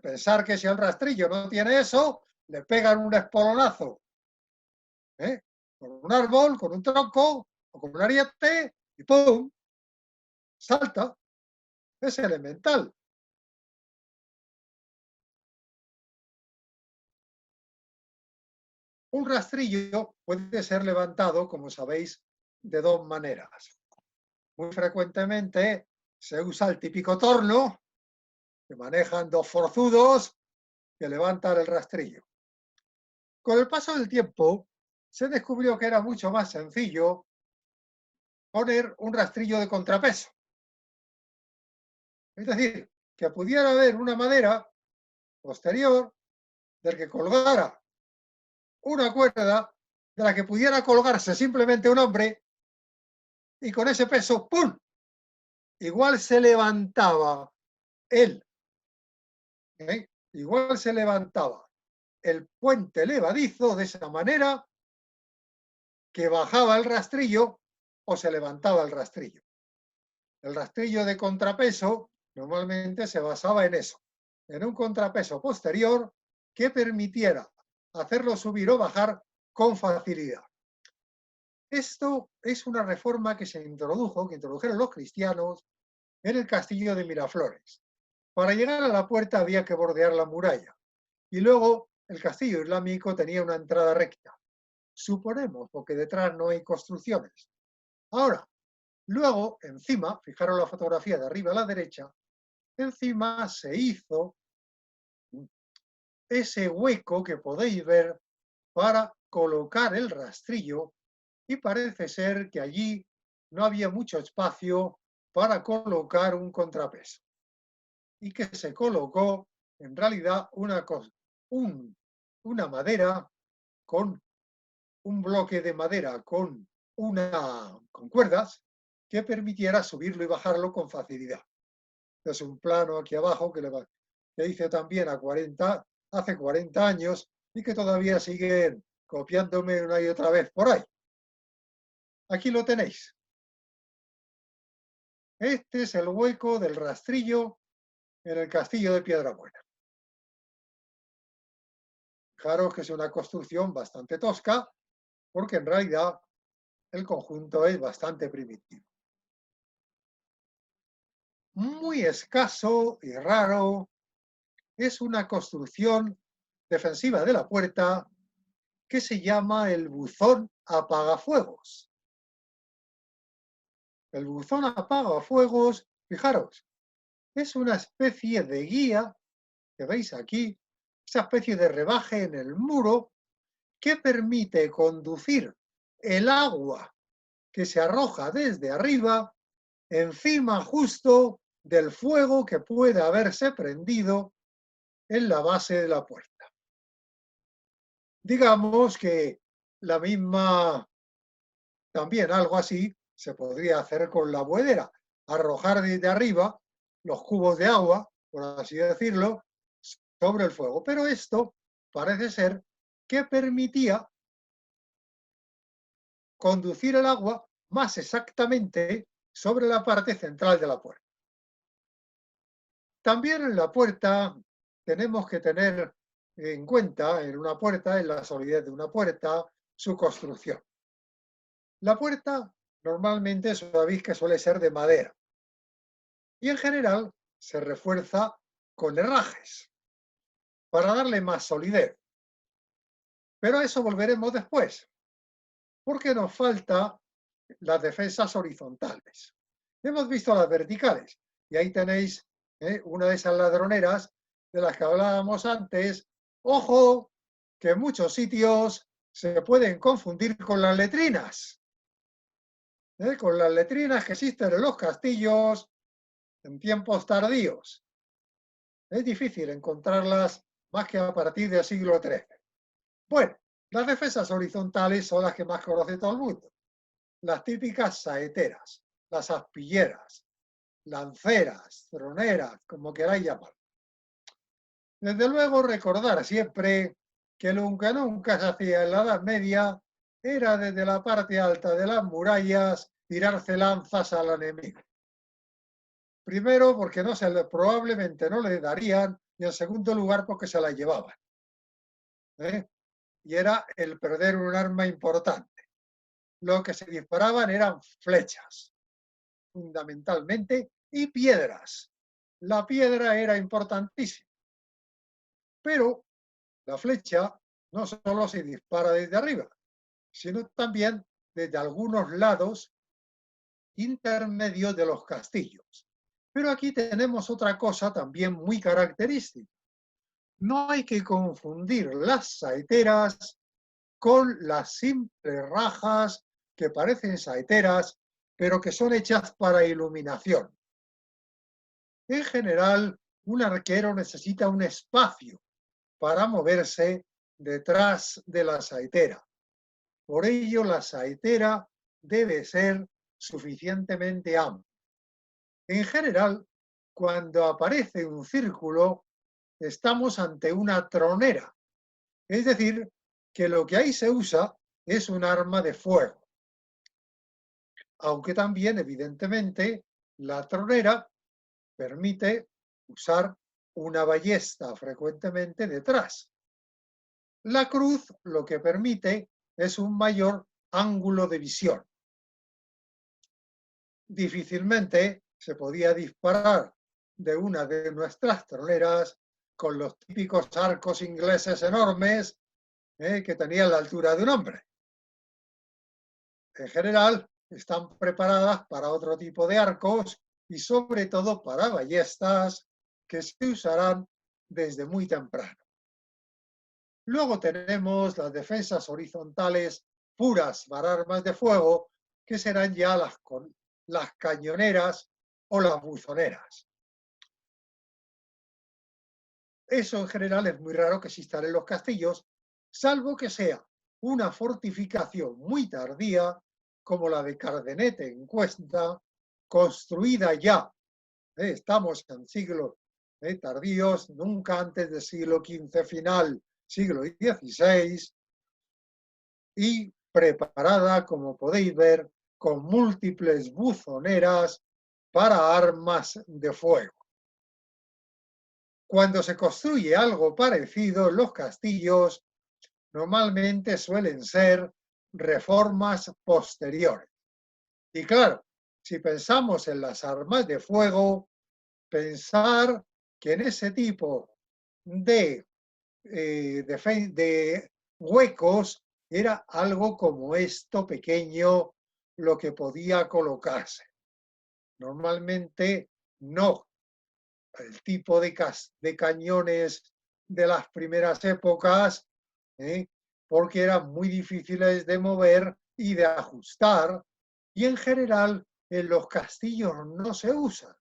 Pensar que si el rastrillo no tiene eso, le pegan un espolonazo con un árbol, con un tronco o con un ariete y ¡pum! Salta. Es elemental. Un rastrillo puede ser levantado, como sabéis, de dos maneras. Muy frecuentemente se usa el típico torno, que manejan dos forzudos que levantan el rastrillo. Con el paso del tiempo, se descubrió que era mucho más sencillo poner un rastrillo de contrapeso. Es decir, que pudiera haber una madera posterior del que colgara una cuerda de la que pudiera colgarse simplemente un hombre y con ese peso, ¡pum!, igual se levantaba él. Igual se levantaba el puente levadizo de esa manera que bajaba el rastrillo o se levantaba el rastrillo. El rastrillo de contrapeso normalmente se basaba en eso, en un contrapeso posterior que permitiera hacerlo subir o bajar con facilidad. Esto es una reforma que introdujeron los cristianos en el castillo de Miraflores. Para llegar a la puerta había que bordear la muralla y luego el castillo islámico tenía una entrada recta. Suponemos, porque detrás no hay construcciones. Ahora, luego, encima, fijaros la fotografía de arriba a la derecha, encima se hizo ese hueco que podéis ver para colocar el rastrillo y parece ser que allí no había mucho espacio para colocar un contrapeso y que se colocó en realidad una madera con un bloque de madera con cuerdas que permitiera subirlo y bajarlo con facilidad. Es un plano aquí abajo que hice también hace 40 años y que todavía siguen copiándome una y otra vez por ahí. Aquí lo tenéis. Este es el hueco del rastrillo en el castillo de Piedrabuena. Fijaros que es una construcción bastante tosca, porque en realidad el conjunto es bastante primitivo. Muy escaso y raro es una construcción defensiva de la puerta que se llama el buzón apagafuegos. El buzón apagafuegos, fijaros, es una especie de guía que veis aquí, esa especie de rebaje en el muro que permite conducir el agua que se arroja desde arriba encima justo del fuego que puede haberse prendido en la base de la puerta. Digamos que la misma, también algo así, se podría hacer con la buhedera, arrojar desde arriba los cubos de agua, por así decirlo, sobre el fuego. Pero esto parece ser que permitía conducir el agua más exactamente sobre la parte central de la puerta. También en la puerta tenemos que tener en cuenta, en una puerta, en la solidez de una puerta, su construcción. La puerta normalmente sabéis que suele ser de madera y en general se refuerza con herrajes para darle más solidez. Pero a eso volveremos después, porque nos falta las defensas horizontales. Hemos visto las verticales y ahí tenéis una de esas ladroneras de las que hablábamos antes. Ojo, que en muchos sitios se pueden confundir con las letrinas. Con las letrinas que existen en los castillos en tiempos tardíos. Es difícil encontrarlas más que a partir del siglo XIII. Bueno, las defensas horizontales son las que más conoce todo el mundo. Las típicas saeteras, las aspilleras, lanceras, troneras, como queráis llamar. Desde luego, recordar siempre que lo que nunca se hacía en la Edad Media era desde la parte alta de las murallas tirarse lanzas al enemigo. Primero, porque probablemente no le darían, y en segundo lugar, porque se la llevaban. Y era el perder un arma importante. Lo que se disparaban eran flechas, fundamentalmente, y piedras. La piedra era importantísima. Pero la flecha no solo se dispara desde arriba, sino también desde algunos lados intermedios de los castillos. Pero aquí tenemos otra cosa también muy característica. No hay que confundir las saeteras con las simples rajas que parecen saeteras, pero que son hechas para iluminación. En general, un arquero necesita un espacio para moverse detrás de la saetera. Por ello, la saetera debe ser suficientemente amplia. En general, cuando aparece un círculo, estamos ante una tronera. Es decir, que lo que ahí se usa es un arma de fuego. Aunque también, evidentemente, la tronera permite usar una ballesta frecuentemente detrás. La cruz lo que permite es un mayor ángulo de visión. Difícilmente se podía disparar de una de nuestras troneras con los típicos arcos ingleses enormes que tenían la altura de un hombre. En general, están preparadas para otro tipo de arcos y sobre todo para ballestas que se usarán desde muy temprano. Luego tenemos las defensas horizontales puras para armas de fuego, que serán ya las cañoneras o las buzoneras. Eso en general es muy raro que existan en los castillos, salvo que sea una fortificación muy tardía, como la de Cardenete en Cuesta, construida ya, estamos en siglos tardíos, nunca antes del siglo XV final, siglo XVI, y preparada, como podéis ver, con múltiples buzoneras para armas de fuego. Cuando se construye algo parecido en los castillos, normalmente suelen ser reformas posteriores. Y claro, si pensamos en las armas de fuego, pensar que en ese tipo de huecos era algo como esto pequeño lo que podía colocarse. Normalmente no. El tipo de cañones de las primeras épocas, porque eran muy difíciles de mover y de ajustar, y en general en los castillos no se usan.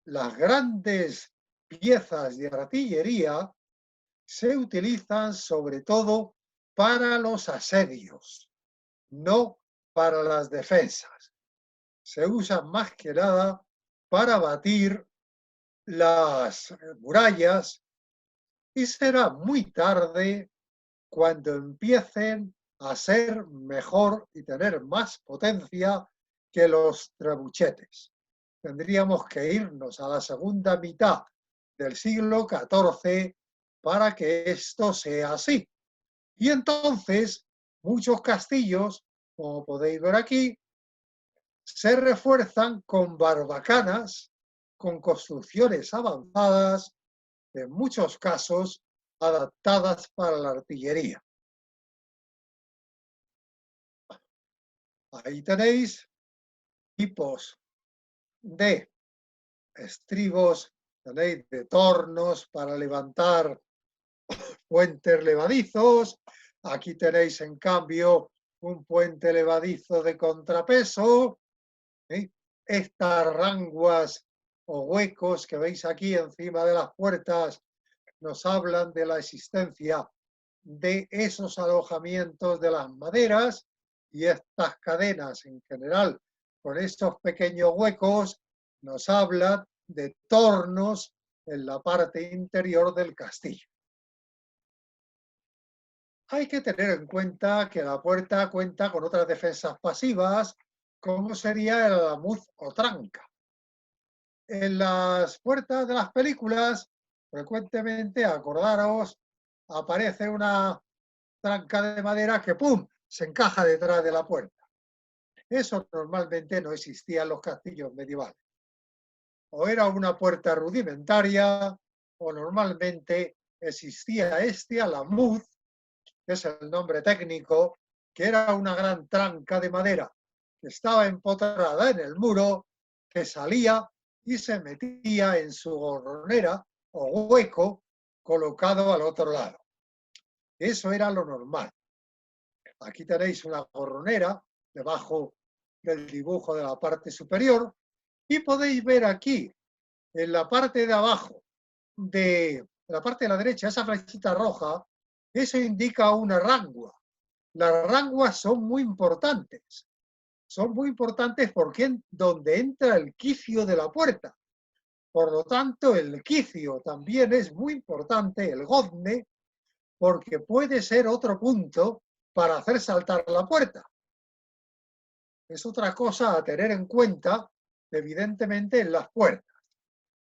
Las grandes piezas de artillería se utilizan sobre todo para los asedios, no para las defensas. Se usan más que nada para batir las murallas y será muy tarde cuando empiecen a ser mejor y tener más potencia que los trebuchetes. Tendríamos que irnos a la segunda mitad del siglo XIV para que esto sea así. Y entonces muchos castillos, como podéis ver aquí, se refuerzan con barbacanas, con construcciones avanzadas, en muchos casos adaptadas para la artillería. Ahí tenéis tipos de estribos, tenéis de tornos para levantar puentes levadizos. Aquí tenéis, en cambio, un puente levadizo de contrapeso. Estas ranguas o huecos que veis aquí encima de las puertas nos hablan de la existencia de esos alojamientos de las maderas, y estas cadenas en general con estos pequeños huecos nos hablan de tornos en la parte interior del castillo. Hay que tener en cuenta que la puerta cuenta con otras defensas pasivas, como sería el alamuz o tranca. En las puertas de las películas, frecuentemente, acordaros, aparece una tranca de madera que ¡pum!, se encaja detrás de la puerta. Eso normalmente no existía en los castillos medievales. O era una puerta rudimentaria, o normalmente existía este alamuz, que es el nombre técnico, que era una gran tranca de madera que estaba empotrada en el muro, que salía y se metía en su gorronera o hueco colocado al otro lado. Eso era lo normal. Aquí tenéis una gorronera debajo del dibujo de la parte superior y podéis ver aquí, en la parte de abajo, de la parte de la derecha, esa flechita roja, eso indica una rangua. Las ranguas son muy importantes. Son muy importantes porque es donde entra el quicio de la puerta. Por lo tanto, el quicio también es muy importante, el gozne, porque puede ser otro punto para hacer saltar la puerta. Es otra cosa a tener en cuenta, evidentemente, en las puertas.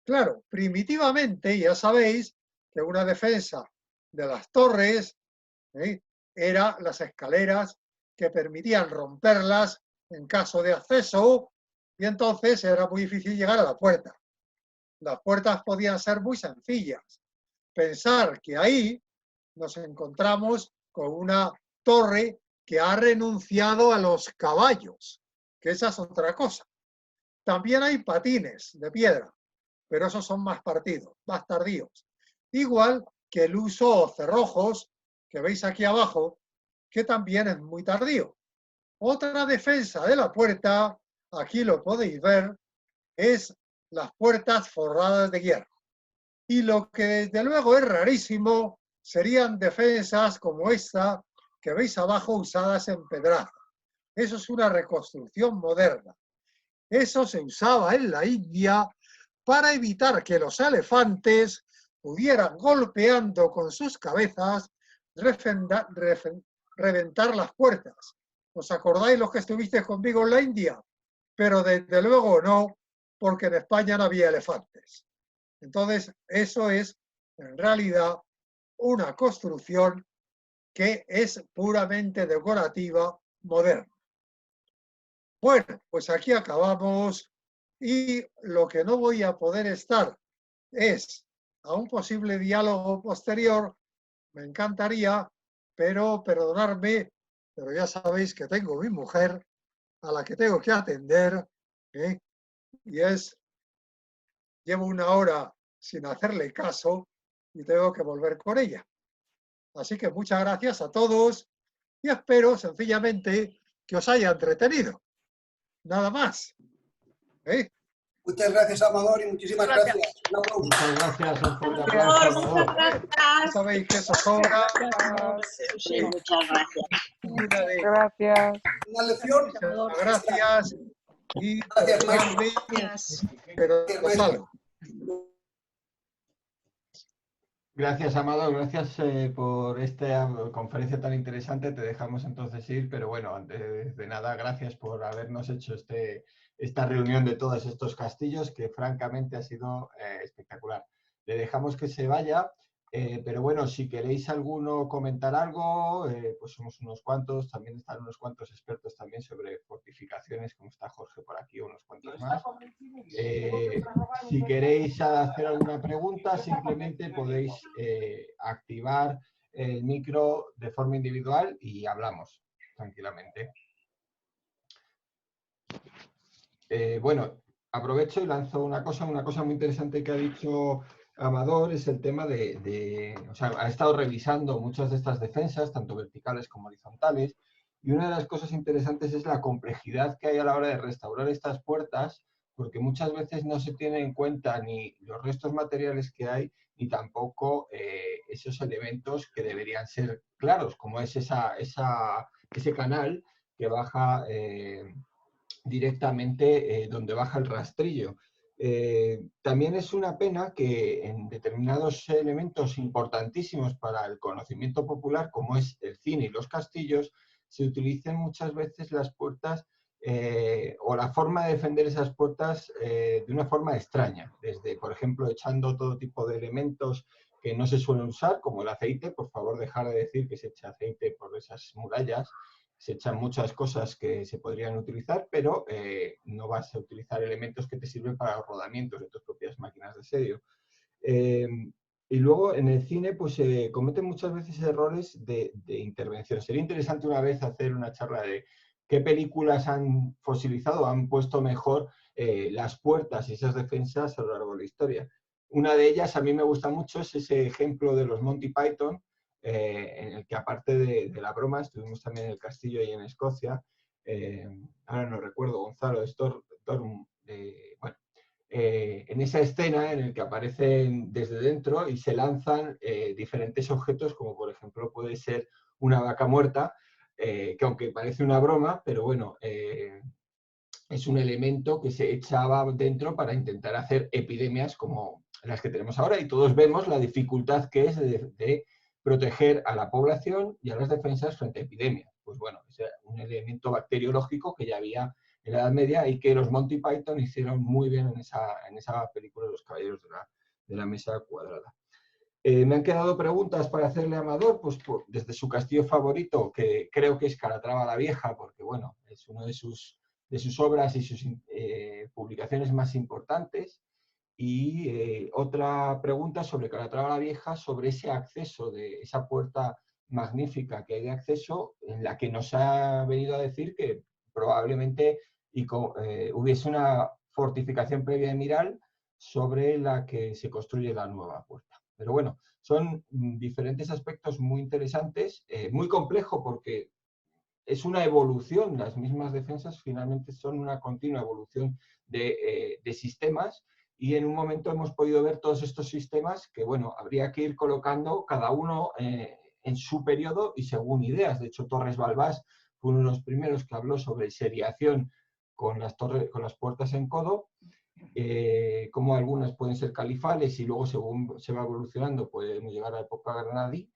Claro, primitivamente ya sabéis que una defensa de las torres era las escaleras que permitían romperlas en caso de acceso, y entonces era muy difícil llegar a la puerta. Las puertas podían ser muy sencillas. Pensar que ahí nos encontramos con una torre que ha renunciado a los caballos, que esa es otra cosa. También hay patines de piedra, pero esos son más tardíos. Igual que el uso cerrojos, que veis aquí abajo, que también es muy tardío. Otra defensa de la puerta, aquí lo podéis ver, es las puertas forradas de hierro. Y lo que desde luego es rarísimo serían defensas como esta que veis abajo usadas en pedraza. Eso es una reconstrucción moderna. Eso se usaba en la India para evitar que los elefantes pudieran, golpeando con sus cabezas, reventar las puertas. ¿Os acordáis los que estuvisteis conmigo en la India? Pero desde luego no, porque en España no había elefantes. Entonces, eso es en realidad una construcción que es puramente decorativa moderna. Bueno, pues aquí acabamos y lo que no voy a poder estar es a un posible diálogo posterior. Me encantaría, pero perdonadme, pero ya sabéis que tengo mi mujer a la que tengo que atender, ¿eh? Y llevo una hora sin hacerle caso y tengo que volver con ella. Así que muchas gracias a todos y espero sencillamente que os haya entretenido. Nada más. ¿Eh? Muchas gracias, Amador, y muchísimas gracias. Muchas gracias, un fuerte aplauso, Amador. Ya sabéis que eso sobra. Sí, muchas gracias. Una de Gracias. Una lección. gracias y Gracias, maestro. pero Gracias, salgo. Gracias, Amador, gracias por esta conferencia tan interesante. Te dejamos entonces ir, pero bueno, antes de nada, gracias por habernos hecho esta reunión de todos estos castillos, que francamente ha sido espectacular. Le dejamos que se vaya, pero bueno, si queréis alguno comentar algo, pues somos unos cuantos, también están unos cuantos expertos también sobre fortificaciones, como está Jorge por aquí, unos cuantos más. Si queréis hacer alguna pregunta, simplemente podéis activar el micro de forma individual y hablamos tranquilamente. Bueno, aprovecho y lanzo una cosa muy interesante que ha dicho Amador, es el tema o sea, ha estado revisando muchas de estas defensas, tanto verticales como horizontales, y una de las cosas interesantes es la complejidad que hay a la hora de restaurar estas puertas, porque muchas veces no se tiene en cuenta ni los restos materiales que hay, ni tampoco esos elementos que deberían ser claros, como es ese canal que baja directamente donde baja el rastrillo. También es una pena que en determinados elementos importantísimos para el conocimiento popular, como es el cine y los castillos, se utilicen muchas veces las puertas o la forma de defender esas puertas de una forma extraña, desde, por ejemplo, echando todo tipo de elementos que no se suelen usar, como el aceite. Por favor, dejar de decir que se echa aceite por esas murallas. Se echan muchas cosas que se podrían utilizar, pero no vas a utilizar elementos que te sirven para los rodamientos de tus propias máquinas de asedio. Y luego en el cine pues se cometen muchas veces errores de intervención. Sería interesante una vez hacer una charla de qué películas han fosilizado, han puesto mejor las puertas y esas defensas a lo largo de la historia. Una de ellas a mí me gusta mucho, es ese ejemplo de los Monty Python, en el que aparte de la broma, estuvimos también en el castillo y en Escocia, ahora no recuerdo, Gonzalo, bueno, en esa escena en el que aparecen desde dentro y se lanzan diferentes objetos, como por ejemplo puede ser una vaca muerta, que aunque parece una broma, pero bueno, es un elemento que se echaba dentro para intentar hacer epidemias como las que tenemos ahora, y todos vemos la dificultad que es de proteger a la población y a las defensas frente a epidemias. Pues bueno, es un elemento bacteriológico que ya había en la Edad Media y que los Monty Python hicieron muy bien en esa película de los Caballeros de la Mesa Cuadrada. Me han quedado preguntas para hacerle a Amador, pues desde su castillo favorito, que creo que es Calatrava la Vieja, porque bueno, es uno de sus obras y sus publicaciones más importantes. Y otra pregunta sobre Calatrava la Vieja, sobre ese acceso, de esa puerta magnífica que hay de acceso, en la que nos ha venido a decir que probablemente hubiese una fortificación previa de Miral sobre la que se construye la nueva puerta. Pero bueno, son diferentes aspectos muy interesantes, muy complejo porque es una evolución, las mismas defensas finalmente son una continua evolución de sistemas, y en un momento hemos podido ver todos estos sistemas que, bueno, habría que ir colocando cada uno en su periodo y según ideas. De hecho, Torres Balbás fue uno de los primeros que habló sobre seriación con las puertas en codo, cómo algunas pueden ser califales y luego según se va evolucionando podemos llegar a la época granadí,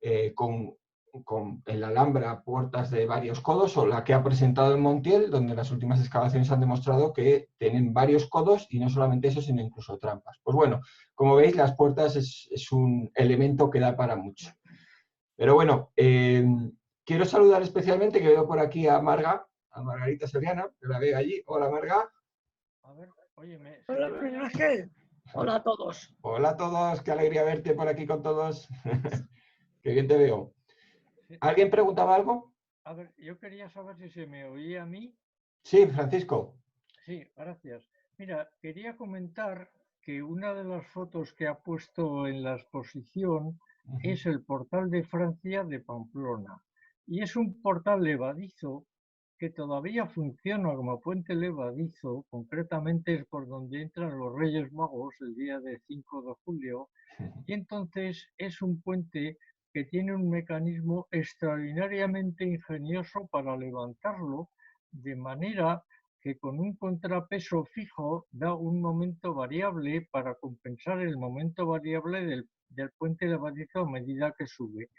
en la Alhambra puertas de varios codos, o la que ha presentado en Montiel, donde las últimas excavaciones han demostrado que tienen varios codos y no solamente eso, sino incluso trampas. Pues bueno, como veis, las puertas es un elemento que da para mucho. Pero bueno, quiero saludar especialmente, que veo por aquí a Margarita Soriana, que la veo allí. Hola, Marga. A ver, óyeme. Hola, Miguel Ángel. Hola a todos. Hola a todos, qué alegría verte por aquí con todos. Qué bien te veo. ¿Alguien preguntaba algo? A ver, yo quería saber si se me oía a mí. Sí, Francisco. Sí, gracias. Mira, quería comentar que una de las fotos que ha puesto en la exposición es el portal de Francia de Pamplona. Y es un portal levadizo que todavía funciona como puente levadizo, concretamente es por donde entran los Reyes Magos el día de 5 de julio, y entonces es un puente que tiene un mecanismo extraordinariamente ingenioso para levantarlo, de manera que con un contrapeso fijo da un momento variable para compensar el momento variable del puente levadizo a medida que sube.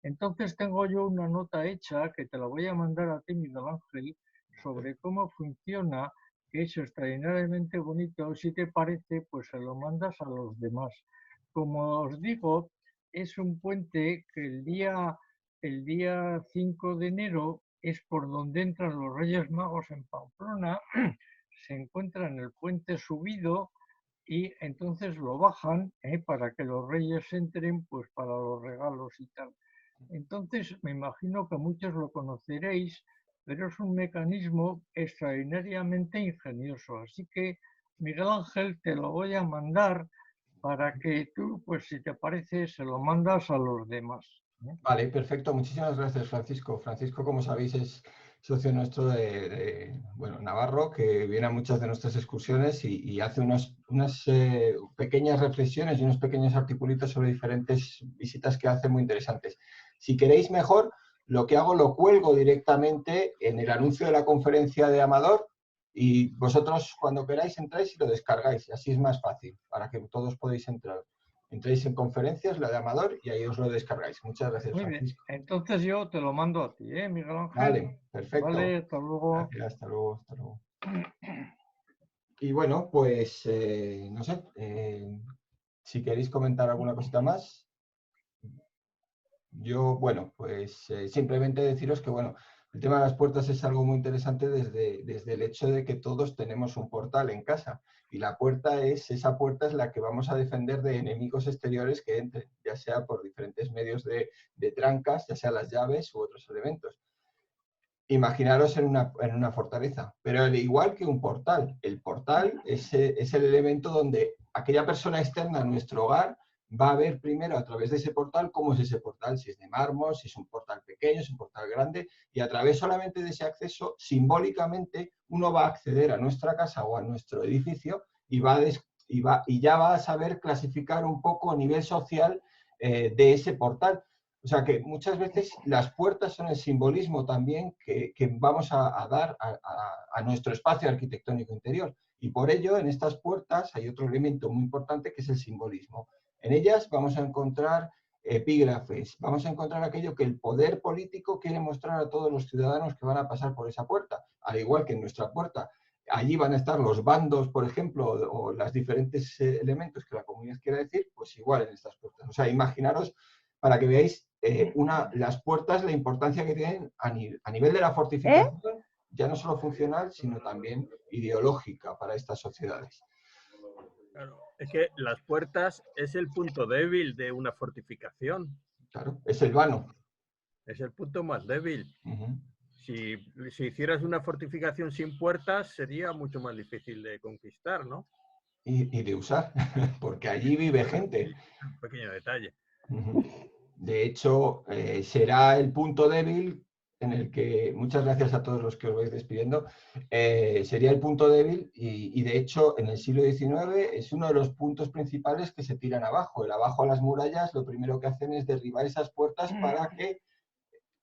Entonces tengo yo una nota hecha que te la voy a mandar a ti, Miguel Ángel, sobre cómo funciona, que es extraordinariamente bonito. Si te parece, pues se lo mandas a los demás. Como os digo, es un puente que el día 5 de enero es por donde entran los Reyes Magos en Pamplona, se encuentra en el puente subido y entonces lo bajan para que los reyes entren pues para los regalos y tal. Entonces, me imagino que muchos lo conoceréis, pero es un mecanismo extraordinariamente ingenioso. Así que, Miguel Ángel, te lo voy a mandar para que tú, pues si te parece, se lo mandas a los demás. Vale, perfecto. Muchísimas gracias, Francisco. Francisco, como sabéis, es socio nuestro bueno, Navarro, que viene a muchas de nuestras excursiones y hace unas pequeñas reflexiones y unos pequeños articulitos sobre diferentes visitas que hace muy interesantes. Si queréis mejor, lo que hago lo cuelgo directamente en el anuncio de la conferencia de Amador y vosotros cuando queráis entráis y lo descargáis. Así es más fácil para que todos podáis entrar. Entréis en conferencias, la de Amador, y ahí os lo descargáis. Muchas gracias, Muy bien, Francisco. entonces yo te lo mando a ti, Miguel Ángel. Vale, perfecto. Vale, hasta luego. Gracias, hasta luego, hasta luego. Y bueno, pues, no sé, si queréis comentar alguna cosita más. Yo, bueno, pues simplemente deciros que, bueno, el tema de las puertas es algo muy interesante desde el hecho de que todos tenemos un portal en casa y esa puerta es la que vamos a defender de enemigos exteriores que entren, ya sea por diferentes medios de trancas, ya sea las llaves u otros elementos. Imaginaros en una fortaleza, pero al igual que un portal, el portal es el elemento donde aquella persona externa a nuestro hogar va a ver primero a través de ese portal cómo es ese portal, si es de mármol, si es un portal pequeño, si es un portal grande, y a través solamente de ese acceso, simbólicamente, uno va a acceder a nuestra casa o a nuestro edificio y ya va a saber clasificar un poco a nivel social de ese portal. O sea que muchas veces las puertas son el simbolismo también que vamos a dar a nuestro espacio arquitectónico interior. Y por ello, en estas puertas hay otro elemento muy importante que es el simbolismo. En ellas vamos a encontrar epígrafes, vamos a encontrar aquello que el poder político quiere mostrar a todos los ciudadanos que van a pasar por esa puerta, al igual que en nuestra puerta. Allí van a estar los bandos, por ejemplo, o los diferentes elementos que la comunidad quiere decir, pues igual en estas puertas. O sea, imaginaros, para que veáis las puertas, la importancia que tienen a nivel de la fortificación, ya no solo funcional, sino también ideológica para estas sociedades. Claro, es que las puertas es el punto débil de una fortificación. Claro, es el vano. Es el punto más débil. Si hicieras una fortificación sin puertas, sería mucho más difícil de conquistar, ¿no? y de usar, porque allí vive gente. Un pequeño detalle. De hecho, será el punto débil en el que, muchas gracias a todos los que os vais despidiendo, sería el punto débil y de hecho en el siglo XIX es uno de los puntos principales que se tiran abajo. El abajo a las murallas lo primero que hacen es derribar esas puertas para que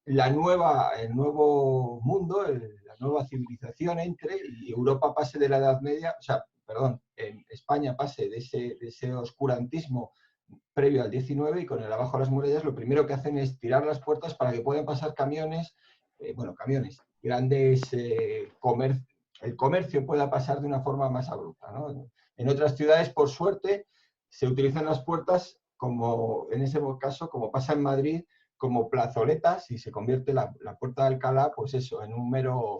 el nuevo mundo, la nueva civilización entre y Europa pase de la Edad Media, en España pase de ese oscurantismo previo al 19 y con el abajo a las murallas lo primero que hacen es tirar las puertas para que puedan pasar camiones, grandes, el comercio pueda pasar de una forma más abrupta, ¿no? En otras ciudades, por suerte, se utilizan las puertas como, en ese caso, como pasa en Madrid, como plazoletas y se convierte la puerta de Alcalá, pues eso, en un mero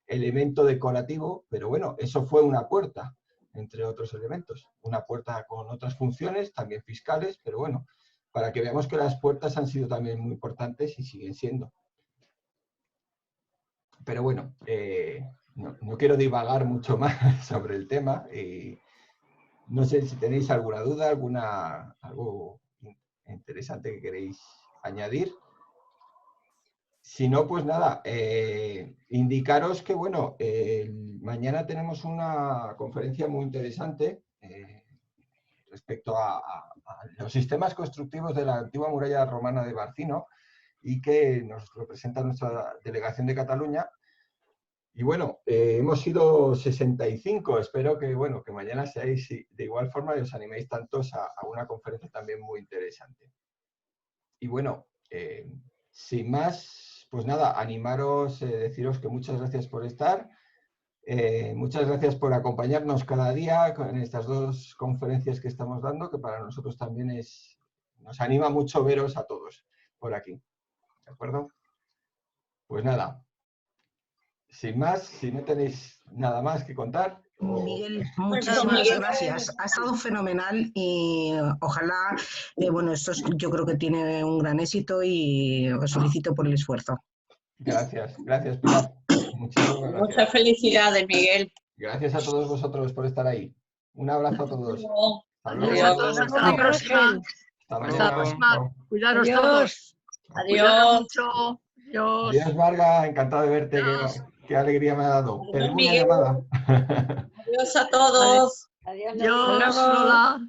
elemento decorativo, pero bueno, eso fue una puerta, entre otros elementos. Una puerta con otras funciones, también fiscales, pero bueno, para que veamos que las puertas han sido también muy importantes y siguen siendo. Pero bueno, no quiero divagar mucho más sobre el tema. No sé si tenéis alguna duda, algo interesante que queréis añadir. Si no, pues nada, indicaros que, bueno, mañana tenemos una conferencia muy interesante respecto a los sistemas constructivos de la antigua muralla romana de Barcino y que nos representa nuestra delegación de Cataluña. Y bueno, hemos sido 65, espero que, bueno, que mañana seáis de igual forma y os animéis tantos a una conferencia también muy interesante. Y bueno, sin más, pues nada, animaros, deciros que muchas gracias por estar, muchas gracias por acompañarnos cada día en estas dos conferencias que estamos dando, que para nosotros también nos anima mucho veros a todos por aquí, ¿de acuerdo? Pues nada, sin más, si no tenéis nada más que contar. Miguel, muchísimas gracias. Ha estado fenomenal y ojalá, bueno, yo creo que tiene un gran éxito y os felicito por el esfuerzo. Gracias, Pilar. Muchísimas gracias. Muchas felicidades, Miguel. Gracias a todos vosotros por estar ahí. Un abrazo a todos. Adiós a todos, hasta la próxima. Hasta la próxima. Cuidaros todos. Adiós. Mucho. Adiós. Adiós, Marga. Encantado de verte. Qué alegría me ha dado. Adiós, Una llamada. Adiós a todos. Adiós, Lola.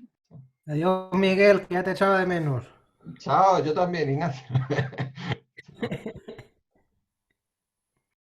Adiós, Miguel, que ya te echaba de menos. Chao, yo también, Ignacio.